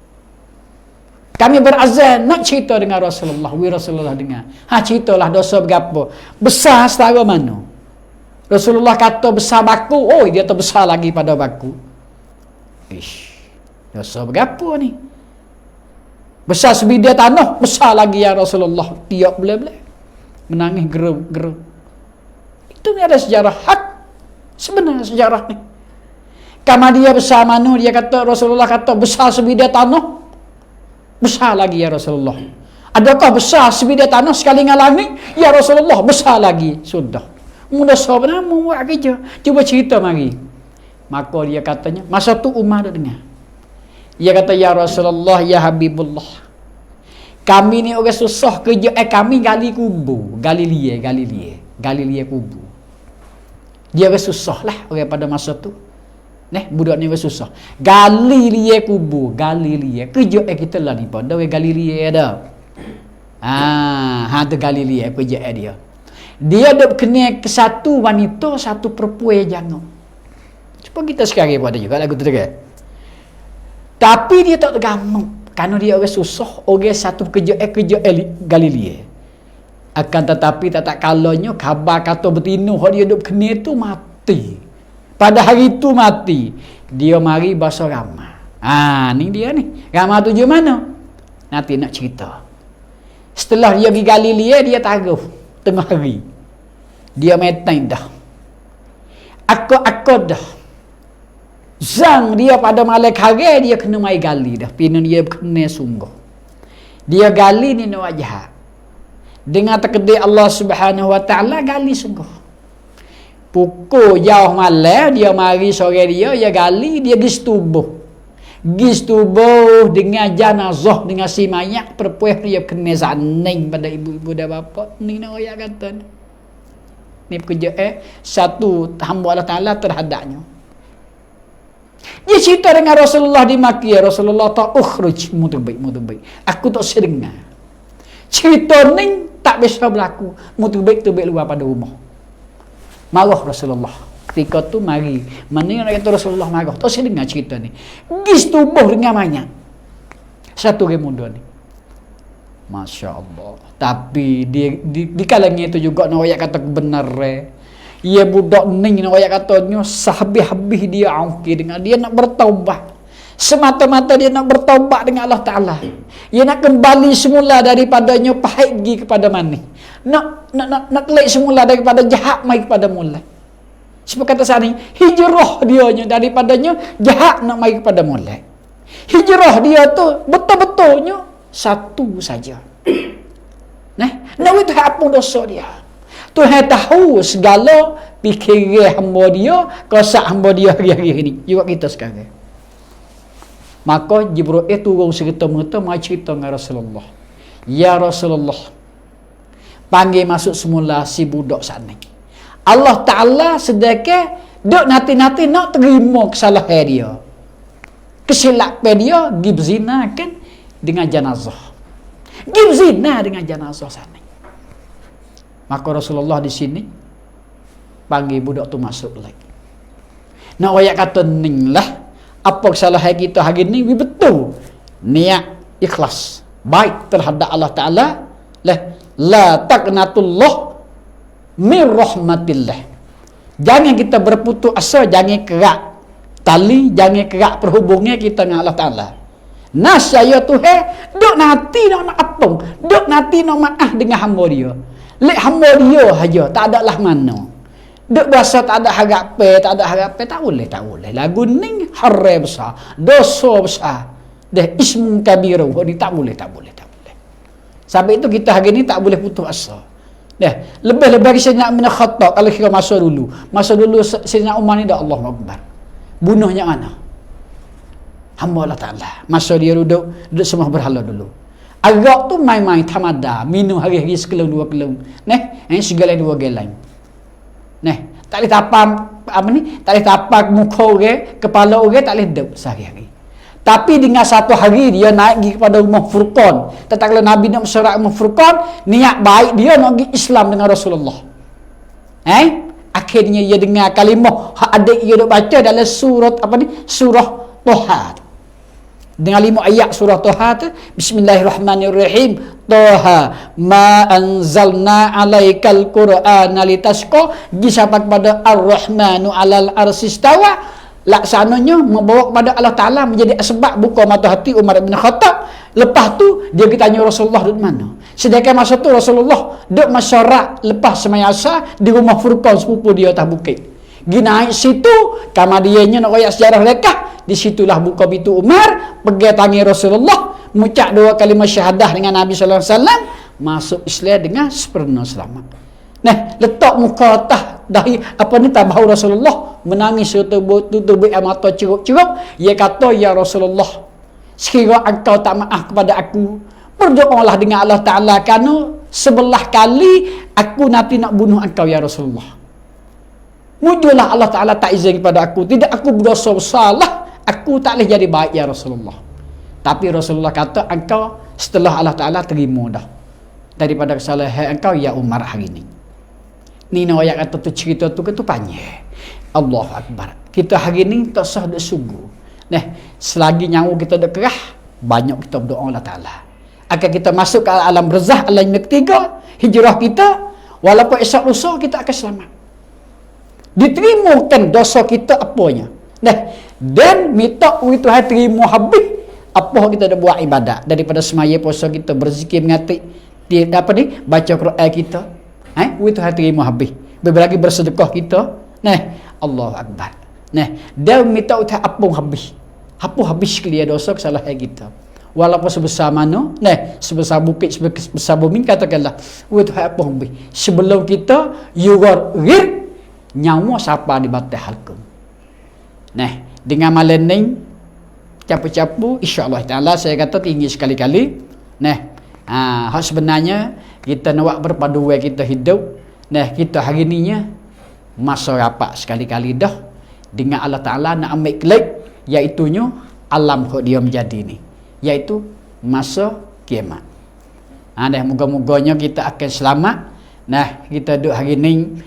Kami berazam nak cerita dengan Rasulullah. Rasulullah dengar. Ceritalah dosa berapa. Besar setara mana? Rasulullah kata besar baku. Oh, dia tu besar lagi pada baku. Dosa berapa ni? Besar sebidang tanah, besar lagi ya Rasulullah. Tiap boleh-boleh. Menangis geru-geru. Itu ni ada sejarah hak. Sebenarnya sejarah ni. Kama dia besar mana, dia kata Rasulullah kata besar sebidang tanah. Besar lagi ya Rasulullah. Adakah besar sebidang tanah sekali dengan langit? Ya Rasulullah besar lagi. Sudah. Mudah sahabat buat kerja. Cuba cerita mari. Maka dia katanya, masa tu Umar dah dengar. Dia kata, ya Rasulullah, ya Habibullah, kami ni orang susah kerja, kami gali kubur, gali lie kubur. Dia orang susah lah orang pada masa tu. Budak ni orang susah. Gali lie kubur, kerja kita lah ni pada orang gali lie ada. Tu gali lie kerja dia. Dia ada kena ke satu wanita, satu perempuan jangan. Cuba kita sekarang pun ada juga lagu tu kan. Tapi dia tak tergamuk. Kerana dia orang susah, orang satu kerja Galilea. Akan tetapi tak kalanya khabar kata betina hak dia duk kena tu mati. Pada hari tu mati. Dia mari bahasa ramah. Ni dia ni. Ramah tu je mana? Nanti nak cerita. Setelah dia pergi Galilea, dia taruh tengah hari. Dia metain dah. Aku dah. Zang dia pada malam hari dia kena mai gali dah. Pina dia kena sungguh. Dia gali ni nak jahat. Dengan takdir Allah Subhanahu Wa Taala gali sungguh. Pukul jauh malam dia mari sore dia gali, dia gis tubuh dengan jenazah, dengan si mayat perempuan dia kena zaning pada ibu-ibu dan bapa. Ni nak ayat kata ni kerja satu hamba Allah Taala terhadapnya. Dia cerita dengan Rasulullah di Makkah. Rasulullah tak ukhruj mutubaik. Aku tak sedengar. Cerita ni tak biasa berlaku. Mutubaik luar pada rumah. Marah Rasulullah. Ketika tu mari. Mana yang kata Rasulullah marah. Tak sedengar cerita ni. Gis tubuh dengan banyak. Satu orang muda ni. Masya Allah. Tapi di kalangan itu juga nak ayat kata kebenaran. Ia budak ni nak ayat katanya sehabis-habis dia angki dengan dia nak bertaubat. Semata-mata dia nak bertaubat dengan Allah Ta'ala. Dia nak kembali semula daripadanya pahit pergi kepada manis. Nak kelik semula daripada jahat mai kepada mulai. Sebab kata saat ni, hijrah dia daripadanya jahat nak mai kepada mulai. Hijrah dia tu betul-betulnya satu saja. Nak itu apa dosa dia. Tuhan tahu segala fikiran hamba dia, kosak hamba dia hari-hari ini. Juga kita sekarang. Maka Jibril turun serta-merta mai cerita dengan Rasulullah. Ya Rasulullah, panggil masuk semula si budak sana. Allah Ta'ala sedekah duk nanti-nanti nak terima kesalahan dia. Kesilapan dia gibzinakan dengan jenazah. Gibzina dengan jenazah sana. Maka Rasulullah di sini panggil budak tu masuk lagi. Nak ayat kata ning lah apa kesalahan kita hari ni betul. Niat ikhlas baik terhadap Allah Taala la taqnatullah min rahmatillah. Jangan kita berputus asa, jangan kerak tali, jangan kerak perhubungan kita dengan Allah Taala. Nasaya Tuhan duk nanti nak apa? Duk nanti nak maaf dengan hamba dia. Lek hamba dia saja, tak ada lah mana. Duk berasa tak ada harapan, tak boleh. Lagu ni haram besar, dosa besar. Ismun kabiru, ni tak boleh. Sampai itu kita hari ni tak boleh putus asa. Lebih-lebih Sayyidina Umar Khattab kalau kira masa dulu Sayyidina Umar ni dah Allahu Akbar. Bunuhnya mana? Hamba Allah Ta'ala. Masa dia duduk semua berhala dulu. Agak tu main-main tamada, minum hari-hari sekelung dua kelung. Segala dua geleng. Tak boleh tapak tak boleh tapak muka orang, kepala orang tak boleh duduk sehari-hari. Tapi dengan satu hari dia naik pergi kepada rumah Furqan. Tatkala Nabi nak bersorak rumah Furqan, niat baik dia nak pergi Islam dengan Rasulullah. Akhirnya dia dengar kalimah hak adik dia duk baca dalam surah Toha. Dengan 5 ayat surah Toha tu, Bismillahirrahmanirrahim. Toha ma anzalna alaikal qur'ana litashqa, disapa kepada Ar-Rahmanu alal arsistawa. Laksananya membawa kepada Allah Ta'ala menjadi sebab buka mata hati Umar bin Khattab. Lepas tu dia tanya Rasulullah duduk mana. Sedangkan masa tu Rasulullah duduk masyarakat lepas semayasa di rumah Furqan sepupu dia atas bukit. Pergi naik situ, kamadianya nak royak sejarah lekah. Di situlah buka pintu Umar, pegang tangan Rasulullah, mengucap 2 kalimah syahadah dengan Nabi sallallahu alaihi wasallam, masuk Islam dengan sempurna selamat. Letak muka atas dahi tabahu Rasulullah, menangis tutup air mata ceruk-ceruk. Dia kata, ya Rasulullah, sekiranya engkau tak maaf kepada aku, berdoalah dengan Allah Ta'ala, kerana 11 kali aku nanti nak bunuh engkau ya Rasulullah. Mujurlah Allah Ta'ala tak izin kepada aku, tidak aku berdosa bersalah, aku tak boleh jadi baik ya Rasulullah. Tapi Rasulullah kata, engkau setelah Allah Ta'ala terima dah daripada kesalahan engkau ya Umar hari ni. Ni ayat kata tu, cerita tu panjang. Allahu Akbar. Kita hari ni tak sah dak sungguh. Selagi nyawa kita dak kerah, banyak kita berdoa Allah Ta'ala. Akan kita masuk ke alam barzakh, alam yang ketiga, hijrah kita, walaupun esok lusa kita akan selamat. Diterimakan dosa kita apanya. Dan minta Tuhan terima habis apa kita dah buat ibadat, daripada semaya puasa kita, berzikir mengatik baca Quran kita. Tuhan terima habis. Berbagi bersedekah kita. Allahu Akbar. Dan minta Tuhan apa habis. Apa habis clear dosa kesalahan kita. Walaupun sebesar mana, sebesar bukit, sebesar bumi, katakanlah, Tuhan apa habis. Sebelum kita yughir nyawa siapa di batas halkum. Dengan malam ni capu-capu, insya-Allah Taala saya kata tinggi sekali-kali. Hak sebenarnya kita nak berpaduan kita hidup. Kita hari ninya masa rapat sekali-kali dah dengan Allah Taala nak ambil kelak, iaitunya alam hak dia menjadi ni, iaitu masa kiamat. Moga-moganya kita akan selamat. Kita duduk hari ni,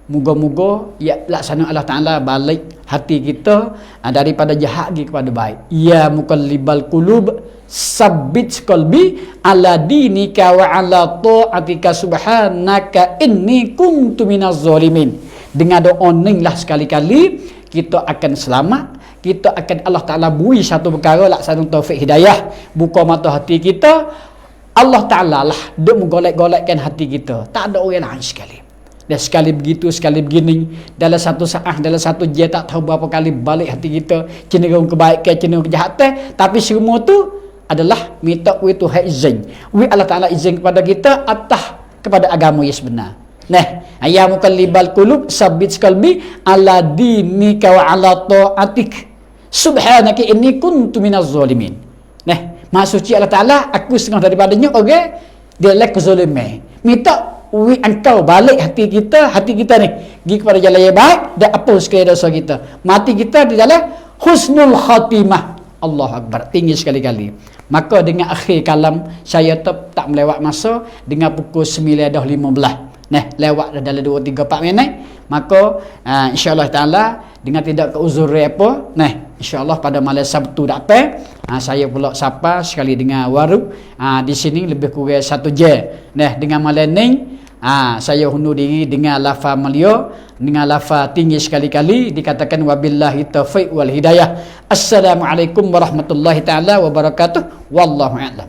moga-moga ya laksana Allah Ta'ala balik hati kita daripada jahat kepada baik. Ya muqallibal qulub sabbit qalbi ala dinika wa ala ta'atika subhanaka inni kuntu minaz zalimin. Dengan doa ni lah sekali-kali kita akan selamat. Kita akan Allah Ta'ala beri satu perkara, laksana taufik hidayah, buka mata hati kita. Allah Ta'ala lah duk menggolek-golekkan hati kita, tak ada orang lain sekali. Dan sekali begitu, sekali begini, dalam satu saat, dalam satu jam, tak tahu berapa kali balik hati kita, cenderung kebaikan, cenderung kejahatan. Tapi semua tu adalah minta Tuhan izin. Allah Ta'ala izin kepada kita atas kepada agama yang sebenar. Ya muqallibal qulub sabbit qalbi ala dinika wa ala ta'atik subhanaka inni kuntu minaz zalimin. Maha suci Allah Ta'ala, aku setengah daripadanya orang dia laku kezaliman. Minta engkau balik hati kita ni pergi kepada jalan yang baik dan apa sekali dosa kita, mati kita di jalan husnul khatimah. Allahu Akbar, tinggi sekali-kali. Maka dengan akhir kalam saya tak melewat masa, dengan pukul 9.15 lewat dah dalam 2-3-4 minit. Maka insya-Allah Taala dengan tidak keuzur apa, insya-Allah pada malam Sabtu datang saya pula sapa sekali dengan waru di sini lebih kurang 1 jam. Dengan malam ni saya hundur diri dengan lafaz mulia, dengan lafaz tinggi sekali-kali, dikatakan wabillahi taufiq wal hidayah. Assalamualaikum warahmatullahi taala wabarakatuh. Wallahu a'lam.